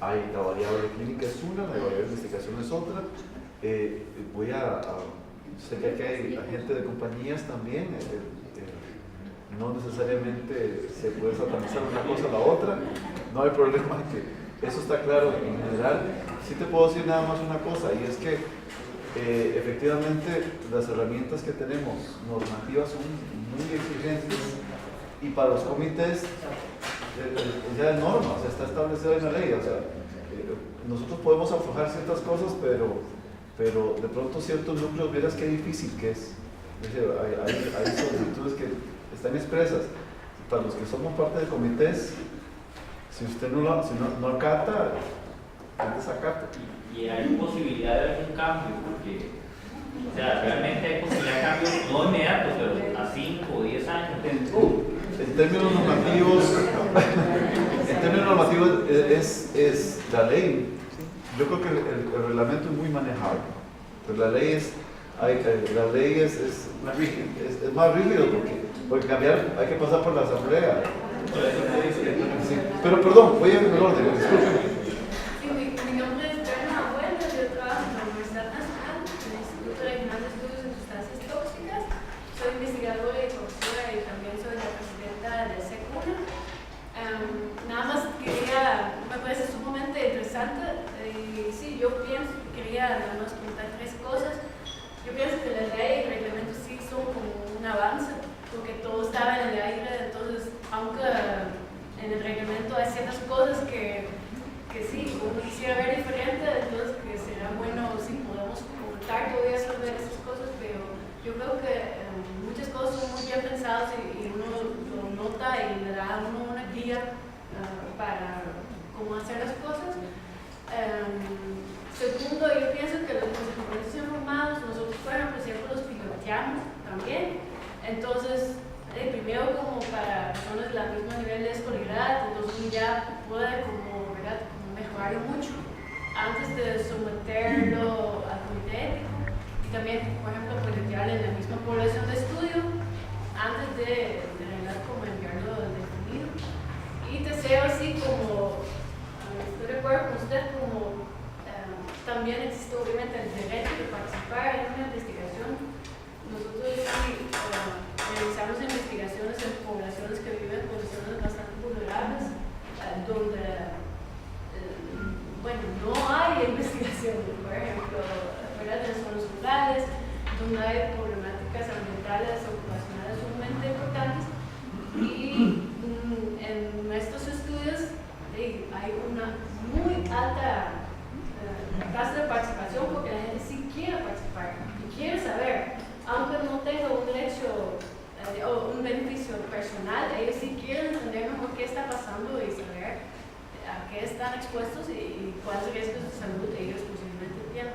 Hay la variable clínica es una, la variable de investigación es otra. Sé que aquí hay agentes de compañías también, no necesariamente se puede satanizar una cosa a la otra, no hay problema en que eso está claro en general. Sí te puedo decir nada más una cosa, y es que efectivamente las herramientas que tenemos normativas son muy exigentes y para los comités ya es norma, o sea, está establecido en la ley, o sea, nosotros podemos aflojar ciertas cosas, pero de pronto ciertos núcleos, verás qué difícil que es. Hay solicitudes que están expresas. Para los que somos parte de comités, si usted no acata, antes acata. Y hay posibilidad de algún cambio, porque, o sea, realmente hay posibilidad de cambios, no inmediatos, pero a 5 o 10 años. En términos normativos, es la ley. yo creo que el reglamento es muy manejable, pero la ley es más rígido porque cambiar hay que pasar por la asamblea. Sí. Pero perdón, voy a ir en el orden, disculpen. Sí, mi nombre es Berna Abuela, yo trabajo en la Universidad Nacional, en el Instituto Regional de Estudios de Sustancias Tóxicas. Soy investigadora y profesora y también soy la presidenta del SECUNA. Nada más me parece sumamente interesante. Sí, yo quería nada más comentar 3 cosas. Yo pienso que la ley y el reglamento sí son como un avance, porque todo estaba en el aire, entonces, aunque en el reglamento hay ciertas cosas que sí, uno quisiera ver diferente, entonces que será bueno si podemos comentar todavía sobre esas cosas, pero yo creo que muchas cosas son muy bien pensadas y uno lo nota y le da a uno una guía para cómo hacer las cosas. Segundo, yo pienso que los consentimientos informados, nosotros por ejemplo siempre los piloteamos también. Entonces, primero como para personas del mismo nivel de escolaridad, entonces uno ya puede como mejorarlo mucho antes de someterlo al comité ético. Y también, por ejemplo, pilotearlo en la misma población de estudio antes de como enviarlo definido. Y tercero, así como, estoy de acuerdo con usted, como también existe obviamente el derecho de participar en una investigación. Nosotros sí realizamos investigaciones en poblaciones que viven en condiciones bastante vulnerables, donde no hay investigación, por ejemplo, fuera de zonas rurales, donde hay problemáticas ambientales, ocupacionales sumamente importantes. Y en estos estudios hay una muy alta tasa de participación porque la gente sí quiere participar y quiere saber, aunque no tenga un derecho o un beneficio personal, ellos sí quieren entender mejor qué está pasando y saber a qué están expuestos y cuáles riesgos de salud ellos posiblemente tienen.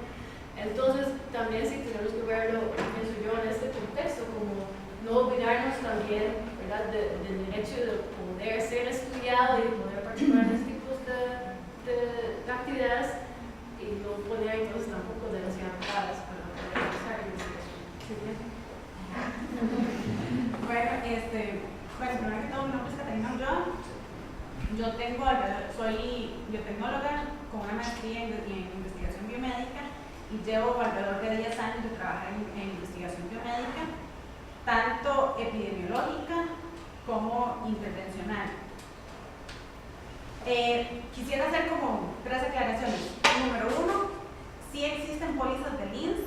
Entonces también sí tenemos que verlo, pienso yo, en este contexto, como no olvidarnos también, ¿verdad?, del derecho de poder ser estudiado y poder participar en estos tipos de actividades, y no poner entonces tampoco demasiadas paradas para poder realizar investigación. Bueno, primero que todo, mi nombre es Catarina Ulloa. Yo soy biotecnóloga con una maestría en investigación biomédica y llevo alrededor de 10 años de trabajar en investigación biomédica, tanto epidemiológica como intervencional. Quisiera hacer como 3 aclaraciones. Número 1, sí existen pólizas de INS,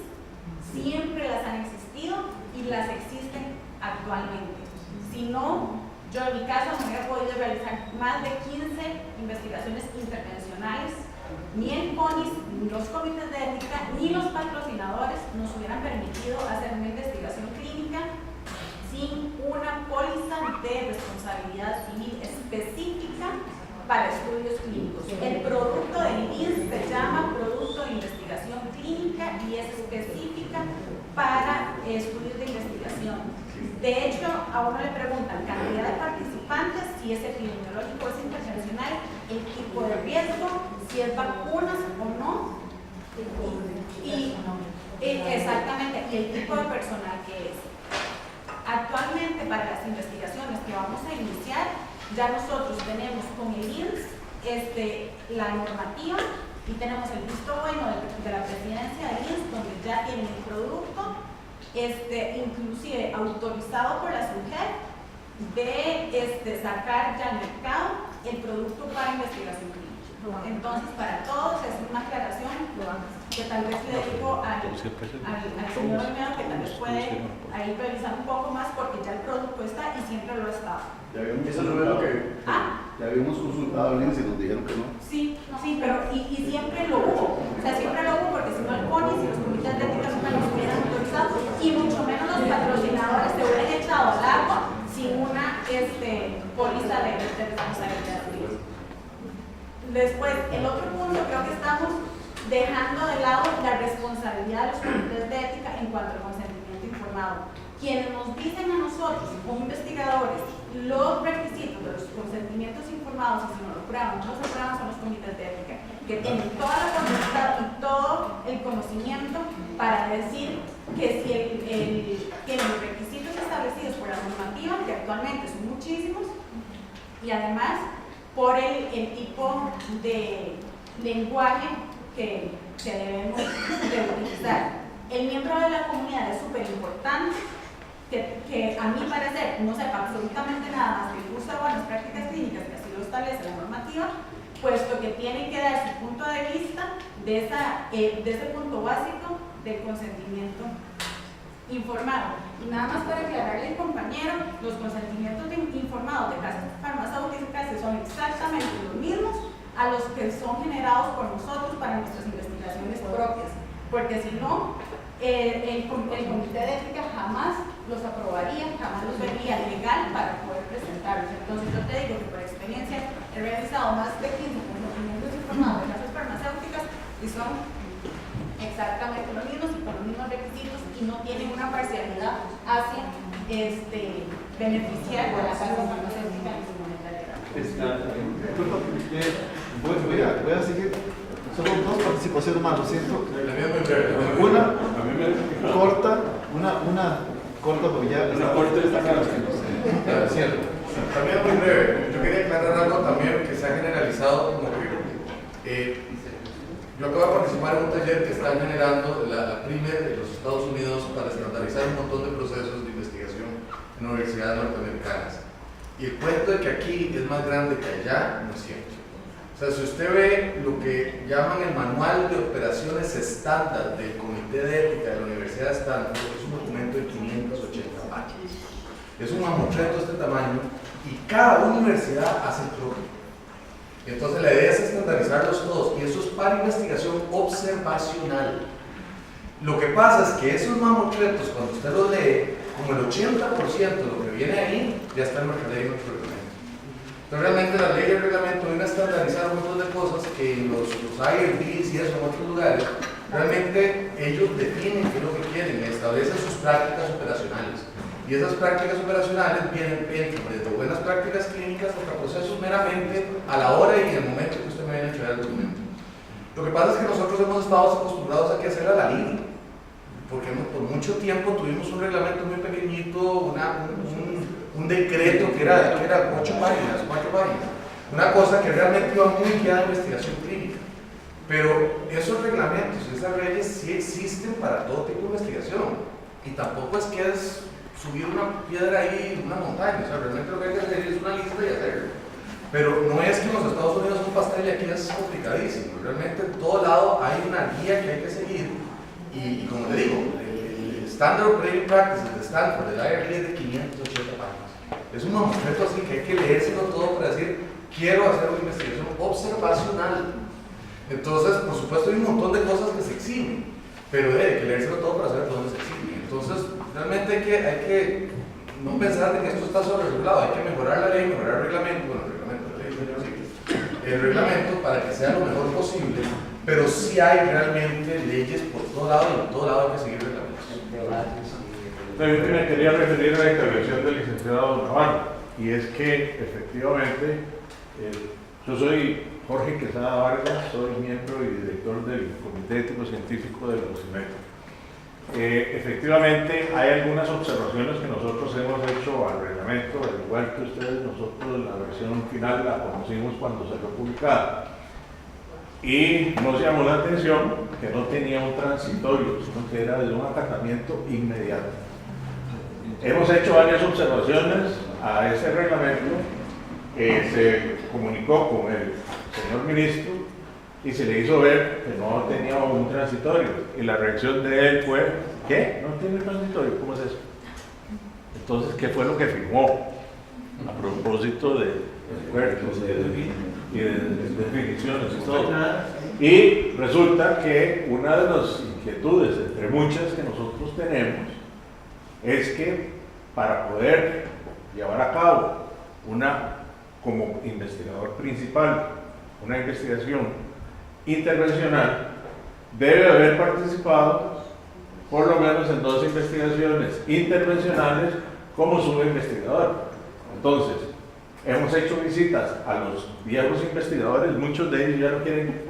siempre las han existido y las existen actualmente. Si no, yo en mi caso no hubiera podido realizar más de 15 investigaciones intervencionales. Ni el CONIS, ni los comités de ética, ni los patrocinadores nos hubieran permitido hacer una investigación clínica sin una póliza de responsabilidad civil específica para estudios clínicos. El producto del INS se llama Producto de Investigación Clínica y es específica para estudios de investigación. De hecho, a uno le preguntan cantidad de participantes, si es epidemiológico o es intervencional, el tipo de riesgo, si es vacunas o no, y exactamente el tipo de personal que es. Actualmente, para las investigaciones que vamos a iniciar, ya nosotros tenemos con el INS la normativa y tenemos el visto bueno de la presidencia del INS, donde ya tienen el producto, inclusive autorizado por la SUGEP, de sacar ya al mercado el producto para investigación clínica. Entonces, para todos es una aclaración que tal vez le digo al señor Olmedo que tal vez puede ahí revisar un poco más porque ya el producto está y siempre lo ha estado. Ya habíamos consultado a alguien y nos dijeron que no. Sí, pero y siempre lo hubo. O sea, siempre lo hubo porque si no el CONIS y los comités de ética nunca los hubieran autorizado y mucho menos los patrocinadores se hubieran echado al agua sin una póliza de responsabilidad civil. Después, el otro punto, creo que estamos dejando de lado la responsabilidad de los comités de ética en cuanto al consentimiento informado. Quienes nos dicen a nosotros, como investigadores, los requisitos de los consentimientos informados, y si no lo aprueban, no los aprueban, son los comités de ética. que tienen toda la potestad y todo el conocimiento para decir que si tienen los requisitos establecidos por la normativa, que actualmente son muchísimos, y además por el tipo de lenguaje que debemos de utilizar. El miembro de la comunidad es súper importante, que a mi parecer no sepa absolutamente nada más que el curso de buenas prácticas clínicas, que así lo establece la normativa, puesto que tiene que dar su punto de vista de ese punto básico del consentimiento informado. Y nada más para aclararle al compañero, los consentimientos informados de casas farmacéuticas son exactamente los mismos a los que son generados por nosotros para nuestras investigaciones propias, porque si no, el comité de ética jamás los aprobaría, jamás los vería legal para poder presentarlos. Entonces yo te digo que por experiencia he realizado más de 15 consentimientos informados de casas farmacéuticas y son exactamente los mismos y con los mismos requisitos y no tienen una parcialidad hacia beneficiar a la casa farmacéutica en su monetaria. Voy a seguir. Solo dos participaciones más, lo siento. Una corta porque ya está claro. También muy breve. Yo quería aclarar algo también que se ha generalizado como que yo acabo de participar en un taller que están generando la PRIMER de los Estados Unidos para estandarizar un montón de procesos de investigación en universidades norteamericanas. Y el cuento de que aquí es más grande que allá no es cierto. O sea, si usted ve lo que llaman el Manual de Operaciones Estándar del Comité de Ética de la Universidad de Stanford, es un documento de 580 páginas. Es un mamotreto de este tamaño y cada universidad hace el propio. Entonces la idea es estandarizarlos todos y eso es para investigación observacional. Lo que pasa es que esos mamotretos, cuando usted los lee, como el 80% de lo que viene ahí ya está en nuestra ley y nuestro reglamento. Entonces realmente la ley y el reglamento vienen a estandarizar un montón de cosas que los IRBs y eso en otros lugares, realmente ellos definen qué es lo que quieren, establecen sus prácticas operacionales. Y esas prácticas operacionales vienen desde buenas prácticas clínicas hasta procesos meramente a la hora y en el momento que usted me viene a entregar el documento. Lo que pasa es que nosotros hemos estado acostumbrados a que hacer a la línea, porque por mucho tiempo tuvimos un reglamento muy pequeñito, un decreto que era 8 páginas, 4 páginas, una cosa que realmente iba muy guiada a investigación clínica. Pero esos reglamentos, esas leyes sí existen para todo tipo de investigación y tampoco es que es subir una piedra ahí, una montaña, o sea, realmente lo que hay que hacer es una lista y hacerlo. Pero no es que en los Estados Unidos un pastel y aquí es complicadísimo, realmente en todo lado hay una guía que hay que seguir y como le digo, el Standard Operating Practices de Stanford, el IRB es de 580 páginas. Es un mamotreto así que hay que leérselo todo para decir, quiero hacer una investigación observacional. Entonces, por supuesto, hay un montón de cosas que se exigen, pero hay que leérselo todo para saber dónde se exigen. Entonces, realmente hay que no pensar de que esto está sobreregulado, hay que mejorar la ley, mejorar el reglamento, el reglamento para que sea lo mejor posible, pero sí hay realmente leyes por todo lado y en todo lado hay que seguir reglamentos. Yo me quería referir a la intervención del licenciado Navarro, y es que efectivamente yo soy Jorge Quesada Vargas, soy miembro y director del Comité Ético Científico de la UCIMEC. Efectivamente hay algunas observaciones que nosotros hemos hecho al reglamento, al igual que ustedes, nosotros la versión final la conocimos cuando salió publicada y nos llamó la atención que no tenía un transitorio, sino que era de un acatamiento inmediato. Hemos hecho varias observaciones a ese reglamento, se comunicó con el señor ministro y se le hizo ver que no tenía un transitorio y la reacción de él fue ¿qué? ¿No tiene transitorio? ¿Cómo es eso? Entonces, ¿qué fue lo que firmó a propósito de expertos y de definiciones y todo? Y resulta que una de las inquietudes entre muchas que nosotros tenemos es que para poder llevar a cabo como investigador principal una investigación intervencional, debe haber participado por lo menos en 2 investigaciones intervencionales como subinvestigador. Entonces, hemos hecho visitas a los viejos investigadores, muchos de ellos ya no quieren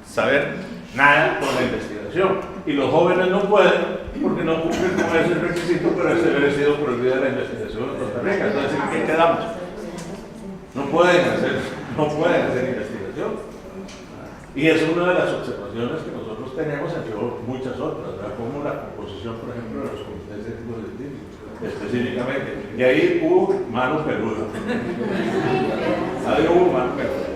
saber nada con la investigación, y los jóvenes no pueden porque no cumplen con ese requisito, pero ese debe haber sido prohibida la investigación en Costa Rica. Entonces, ¿en qué quedamos? No pueden hacer investigación. Y es una de las observaciones que nosotros tenemos, entre muchas otras, ¿verdad? Como la composición, por ejemplo, de los comités éticos científicos, específicamente. Y ahí hubo mano peluda. Ahí hubo mano peluda.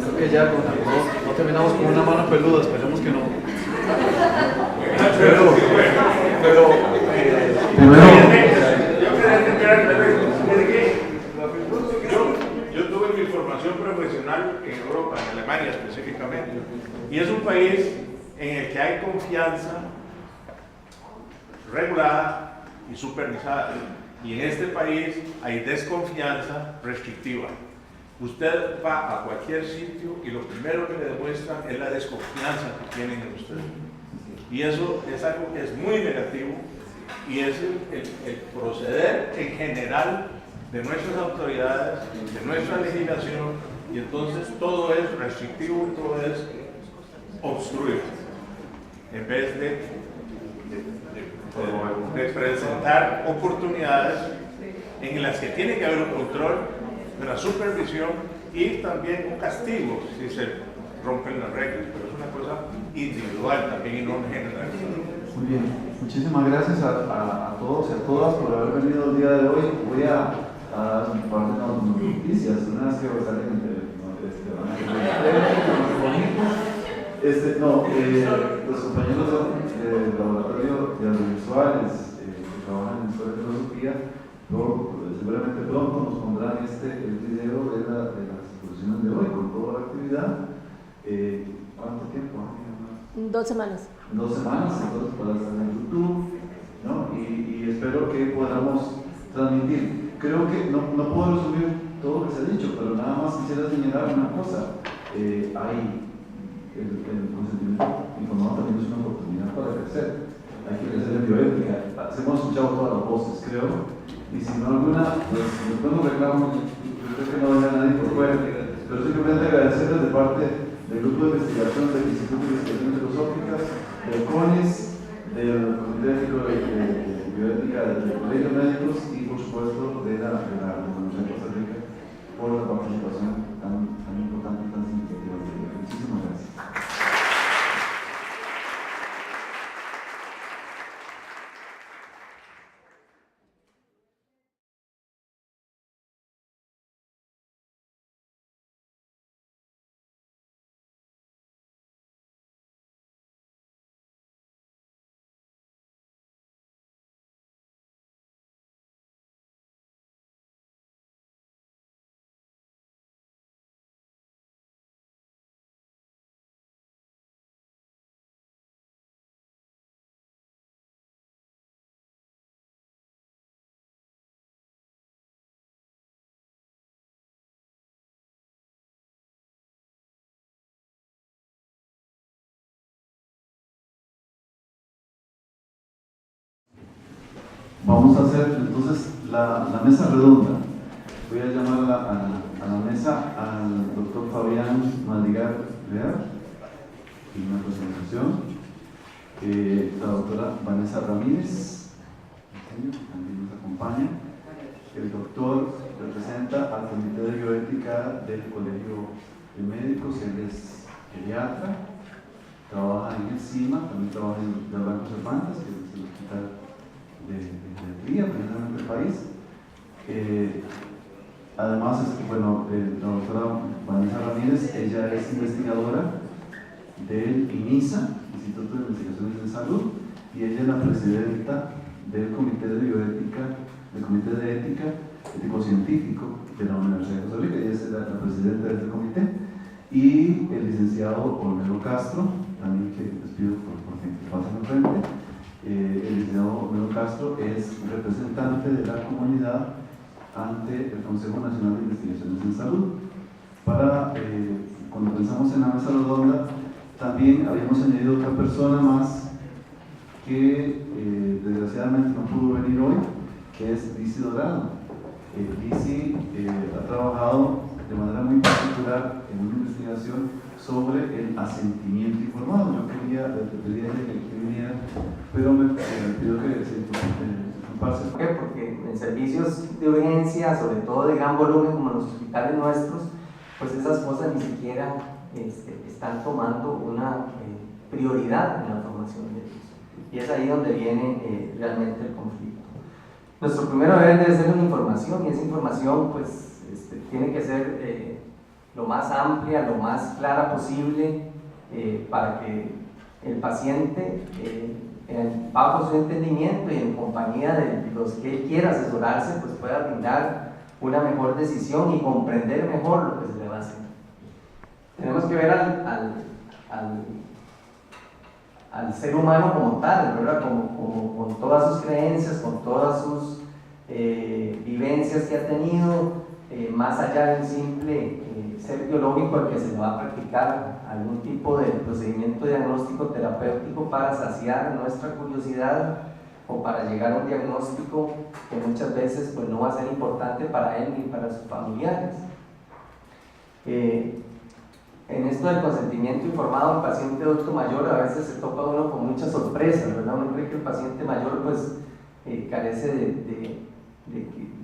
Creo que ya no terminamos con una mano peluda, esperemos que no. Yo tuve mi formación profesional en Europa, en Alemania específicamente, y es un país en el que hay confianza regulada y supervisada, y en este país hay desconfianza restrictiva. Usted va a cualquier sitio y lo primero que le demuestran es la desconfianza que tienen en usted. Y eso es algo que es muy negativo, y es el proceder en general de nuestras autoridades, de nuestra legislación, y entonces todo es restrictivo, todo es obstruido, en vez de presentar oportunidades en las que tiene que haber un control, una supervisión y también un castigo si se rompen las reglas, pero es una cosa individual también y no general. Muy bien, muchísimas gracias a todos y a todas por haber venido el día de hoy. Voy a dar un par de noticias, unas que salen en los compañeros del laboratorio de audiovisuales que trabajan en Historia y Filosofía seguramente pronto nos pondrán el video de las exposiciones de hoy con toda la actividad. ¿Cuánto tiempo? 2 semanas. 2 semanas, entonces para estar en YouTube, ¿no? Y espero que podamos transmitir. Creo que no puedo resumir todo lo que se ha dicho, pero nada más quisiera señalar una cosa. Hay el consentimiento informado también es una oportunidad para crecer. Hay que crecer en bioética. Hemos escuchado todas las voces, creo, y si no alguna, pues después nos reclamo. Yo creo que no venga nadie por fuera, pero simplemente agradecerles de parte del grupo de investigación del Instituto de Investigaciones Filosóficas, del CONIS, del Comité Ético de Bioética del Colegio de Médicos y, por supuesto, de la Universidad de Costa Rica por la participación tan importante y tan significativa. Muchísimas gracias. Vamos a hacer entonces la mesa redonda. Voy a llamar a la mesa al doctor Fabián Madrigal Leal y una presentación. La doctora Vanessa Ramírez, también nos acompaña. El doctor representa al Comité de Bioética del Colegio de Médicos, él es geriatra, trabaja en el CIMA, también trabaja en el Banco Cervantes, que es el hospital de pediatría, precisamente del país. Además, la doctora Vanessa Ramírez, ella es investigadora del INISA, Instituto de Investigaciones en Salud, y ella es la presidenta del Comité de Bioética, del Comité de Ética Ético-Científico de la Universidad de Costa Rica. Ella es la presidenta de este comité. Y el licenciado Olmedo Castro, también que les pido por que pasen al frente. El licenciado Olmedo Castro es representante de la comunidad ante el Consejo Nacional de Investigaciones en Salud. Cuando pensamos en la mesa redonda, también habíamos añadido otra persona más que desgraciadamente no pudo venir hoy, que es Lizzy Dorado. Lizzy ha trabajado de manera muy particular en una investigación sobre el asentimiento informado. Yo quería, le pedí a ella que viniera, pero me pidió que se comparse. ¿Por qué? Porque en servicios de urgencia, sobre todo de gran volumen como en los hospitales nuestros, pues esas cosas ni siquiera están tomando una prioridad en la formación de ellos. Y es ahí donde viene realmente el conflicto. Nuestro primer deber debe ser una información, y esa información pues tiene que ser lo más amplia, lo más clara posible, para que el paciente, bajo su entendimiento y en compañía de los que él quiera asesorarse, pues pueda brindar una mejor decisión y comprender mejor lo que se le va a hacer. Tenemos que ver al ser humano como tal, ¿verdad? Con todas sus creencias, con todas sus vivencias que ha tenido, más allá del simple ser biológico al que se le va a practicar algún tipo de procedimiento diagnóstico terapéutico para saciar nuestra curiosidad o para llegar a un diagnóstico que muchas veces pues, no va a ser importante para él ni para sus familiares. En esto del consentimiento informado, el paciente adulto mayor a veces se topa uno con muchas sorpresas, ¿verdad? Uno cree que el paciente mayor pues carece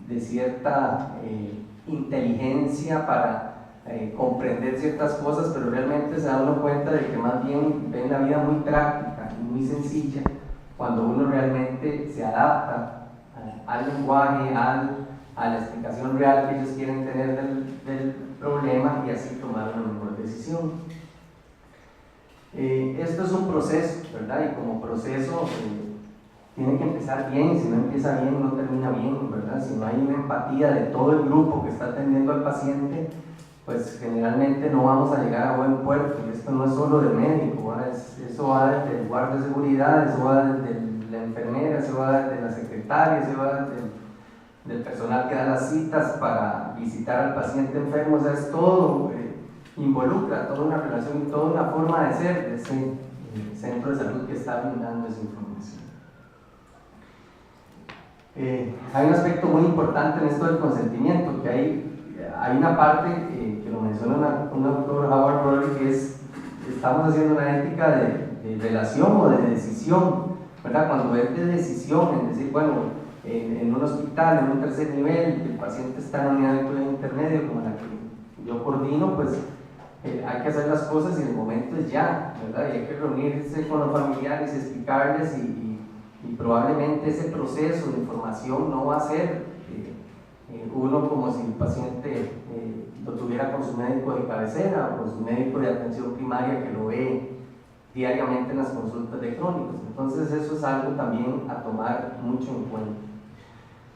de cierta inteligencia para comprender ciertas cosas, pero realmente se da uno cuenta de que más bien ven la vida muy práctica y muy sencilla cuando uno realmente se adapta al lenguaje, a la explicación real que ellos quieren tener del problema y así tomar una mejor decisión. Esto es un proceso, ¿verdad? Y como proceso tiene que empezar bien, si no empieza bien no termina bien, ¿verdad? Si no hay una empatía de todo el grupo que está atendiendo al paciente, pues generalmente no vamos a llegar a buen puerto. Y esto no es solo del médico, ¿verdad? Eso va desde el guardia de seguridad, eso va desde la enfermera, eso va desde la secretaria, eso va del personal que da las citas para visitar al paciente enfermo. O sea, es todo, involucra toda una relación y toda una forma de ser de ese centro de salud que está brindando esa información. Hay un aspecto muy importante en esto del consentimiento, que hay una parte que lo menciona un autor, Howard Rory, que es, estamos haciendo una ética de relación o de decisión, ¿verdad? Cuando es de decisión, es decir, bueno, en un hospital, en un tercer nivel, el paciente está en una unidad de cuidado intermedio como la que yo coordino, pues hay que hacer las cosas y el momento es ya, ¿verdad? Y hay que reunirse con los familiares y explicarles y probablemente ese proceso de información no va a ser uno como si el paciente lo tuviera con su médico de cabecera o con su médico de atención primaria que lo ve diariamente en las consultas de crónicos. Entonces eso es algo también a tomar mucho en cuenta.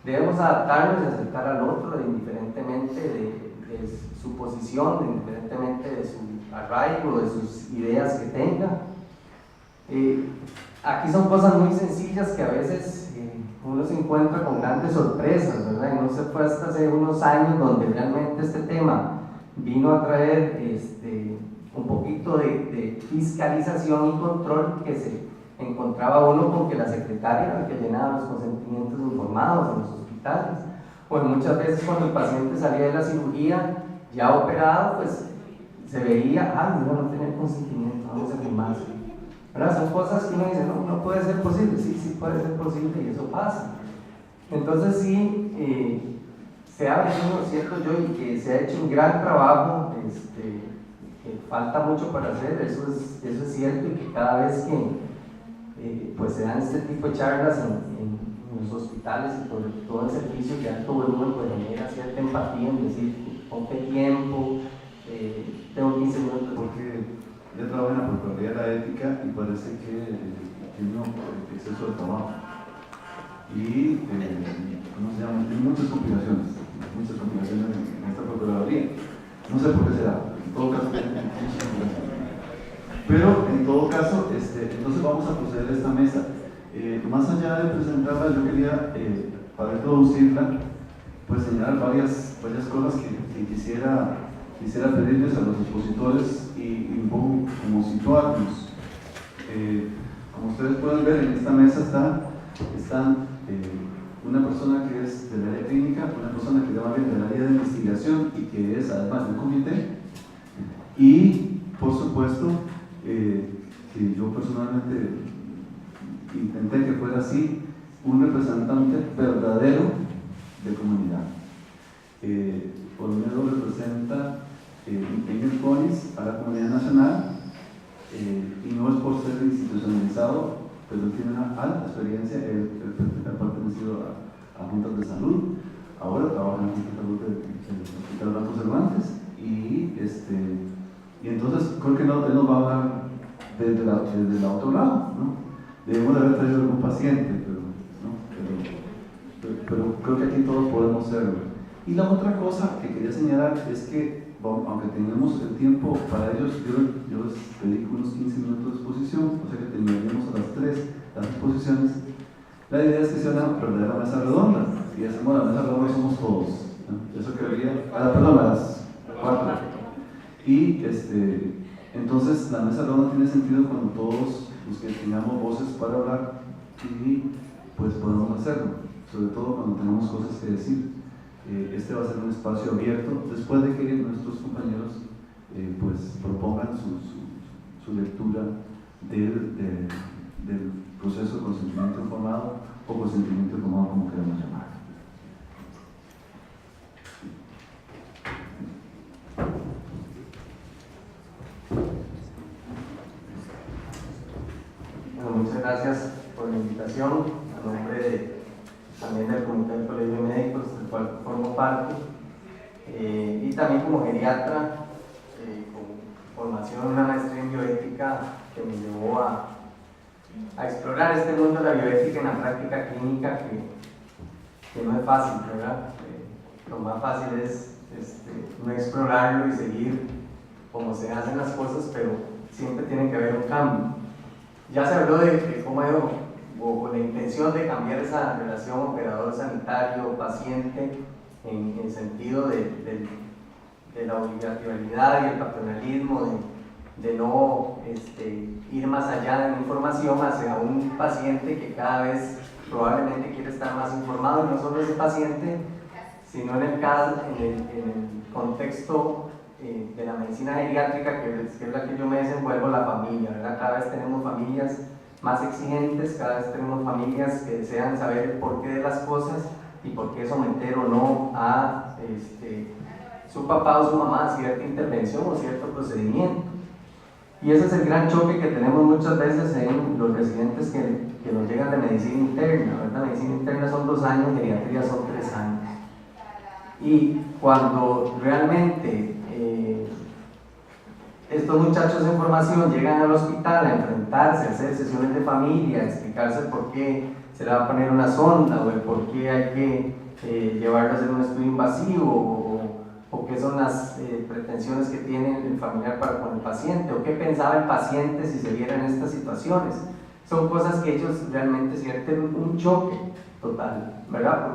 Debemos adaptarnos y aceptar al otro indiferentemente de su posición, indiferentemente de su arraigo, de sus ideas que tenga. Aquí son cosas muy sencillas que a veces uno se encuentra con grandes sorpresas, ¿verdad? Y no se fue hasta hace unos años donde realmente este tema vino a traer un poquito de fiscalización y control, que se encontraba uno con que la secretaria era la que llenaba los consentimientos informados en los hospitales, pues muchas veces cuando el paciente salía de la cirugía ya operado, pues se veía, no tenía consentimiento, vamos a firmar. ¿Verdad? Son cosas que uno dice, no puede ser posible, sí puede ser posible y eso pasa. Entonces sí, se ha venido, siento yo, y que se ha hecho un gran trabajo, que falta mucho para hacer, eso es cierto, y que cada vez que pues se dan este tipo de charlas en los hospitales y por todo el servicio de alto volumen, pues genera cierta empatía en decir, ponte tiempo, tengo 15 minutos. Porque yo trabajo en la Procuraduría de la Ética y parece que tiene un exceso de trabajo. Y, ¿cómo se llama? Tiene muchas complicaciones en esta Procuraduría. No sé por qué será, en todo caso tiene muchas complicaciones. Pero, en todo caso, entonces vamos a proceder a esta mesa. Más allá de presentarla, yo quería, para introducirla, pues señalar varias cosas que quisiera pedirles a los expositores y un poco como situarnos. Como ustedes pueden ver, en esta mesa están una persona que es del área clínica, una persona que va bien del área de investigación y que es además del comité, y por supuesto que yo personalmente intenté que fuera así, un representante verdadero de comunidad. Olmedo representa en el CONIS a la comunidad nacional, y no es por ser institucionalizado, pero tiene una alta experiencia. Él ha pertenecido a juntas de salud, ahora trabaja en la junta de salud del Hospital Banco Cervantes, y entonces creo que él nos va a hablar desde el otro lado, ¿no? Debemos de haber traído algún paciente, pero creo que aquí todos podemos serlo. Y la otra cosa que quería señalar es que, aunque tengamos el tiempo para ellos, yo les dedico unos 15 minutos de exposición, o sea que terminaríamos a las 3 las exposiciones. La idea es que sea una verdadera mesa redonda, y hacemos la mesa redonda somos todos, ¿no? Eso quedaría, perdón, a las 4. Y entonces la mesa redonda tiene sentido cuando todos los que tengamos voces para hablar, y pues podemos hacerlo, sobre todo cuando tenemos cosas que decir. Este va a ser un espacio abierto después de que nuestros compañeros pues propongan su lectura del proceso de consentimiento informado o consentimiento informado, como queramos llamar. Bueno, muchas gracias por la invitación. A nombre también del Comité del Colegio de Médicos, del cual formo parte, y también como geriatra, con formación en una maestría en bioética que me llevó a explorar este mundo de la bioética en la práctica clínica, que no es fácil, ¿verdad? Lo más fácil es no explorarlo y seguir como se hacen las cosas, pero siempre tiene que haber un cambio. Ya se habló de cómo o con la intención de cambiar esa relación operador sanitario-paciente en el sentido de la obligatoriedad y el paternalismo, de no ir más allá de la información hacia un paciente que cada vez probablemente quiere estar más informado, y no solo ese paciente, sino en el contexto de la medicina geriátrica, que es la que yo me desenvuelvo, la familia, ¿verdad? Cada vez tenemos familias más exigentes, cada vez tenemos familias que desean saber el porqué de las cosas y por qué someter o no a su papá o su mamá a cierta intervención o cierto procedimiento. Y ese es el gran choque que tenemos muchas veces en los residentes que nos llegan de medicina interna, ¿verdad? Medicina interna son 2 años, geriatría son 3 años. Y cuando realmente estos muchachos en formación llegan al hospital a enfrentarse, a hacer sesiones de familia, a explicarse por qué se le va a poner una sonda, o el por qué hay que llevarlo a hacer un estudio invasivo, o qué son las pretensiones que tiene el familiar para con el paciente, o qué pensaba el paciente si se viera en estas situaciones. Son cosas que ellos realmente sienten un choque total, ¿verdad?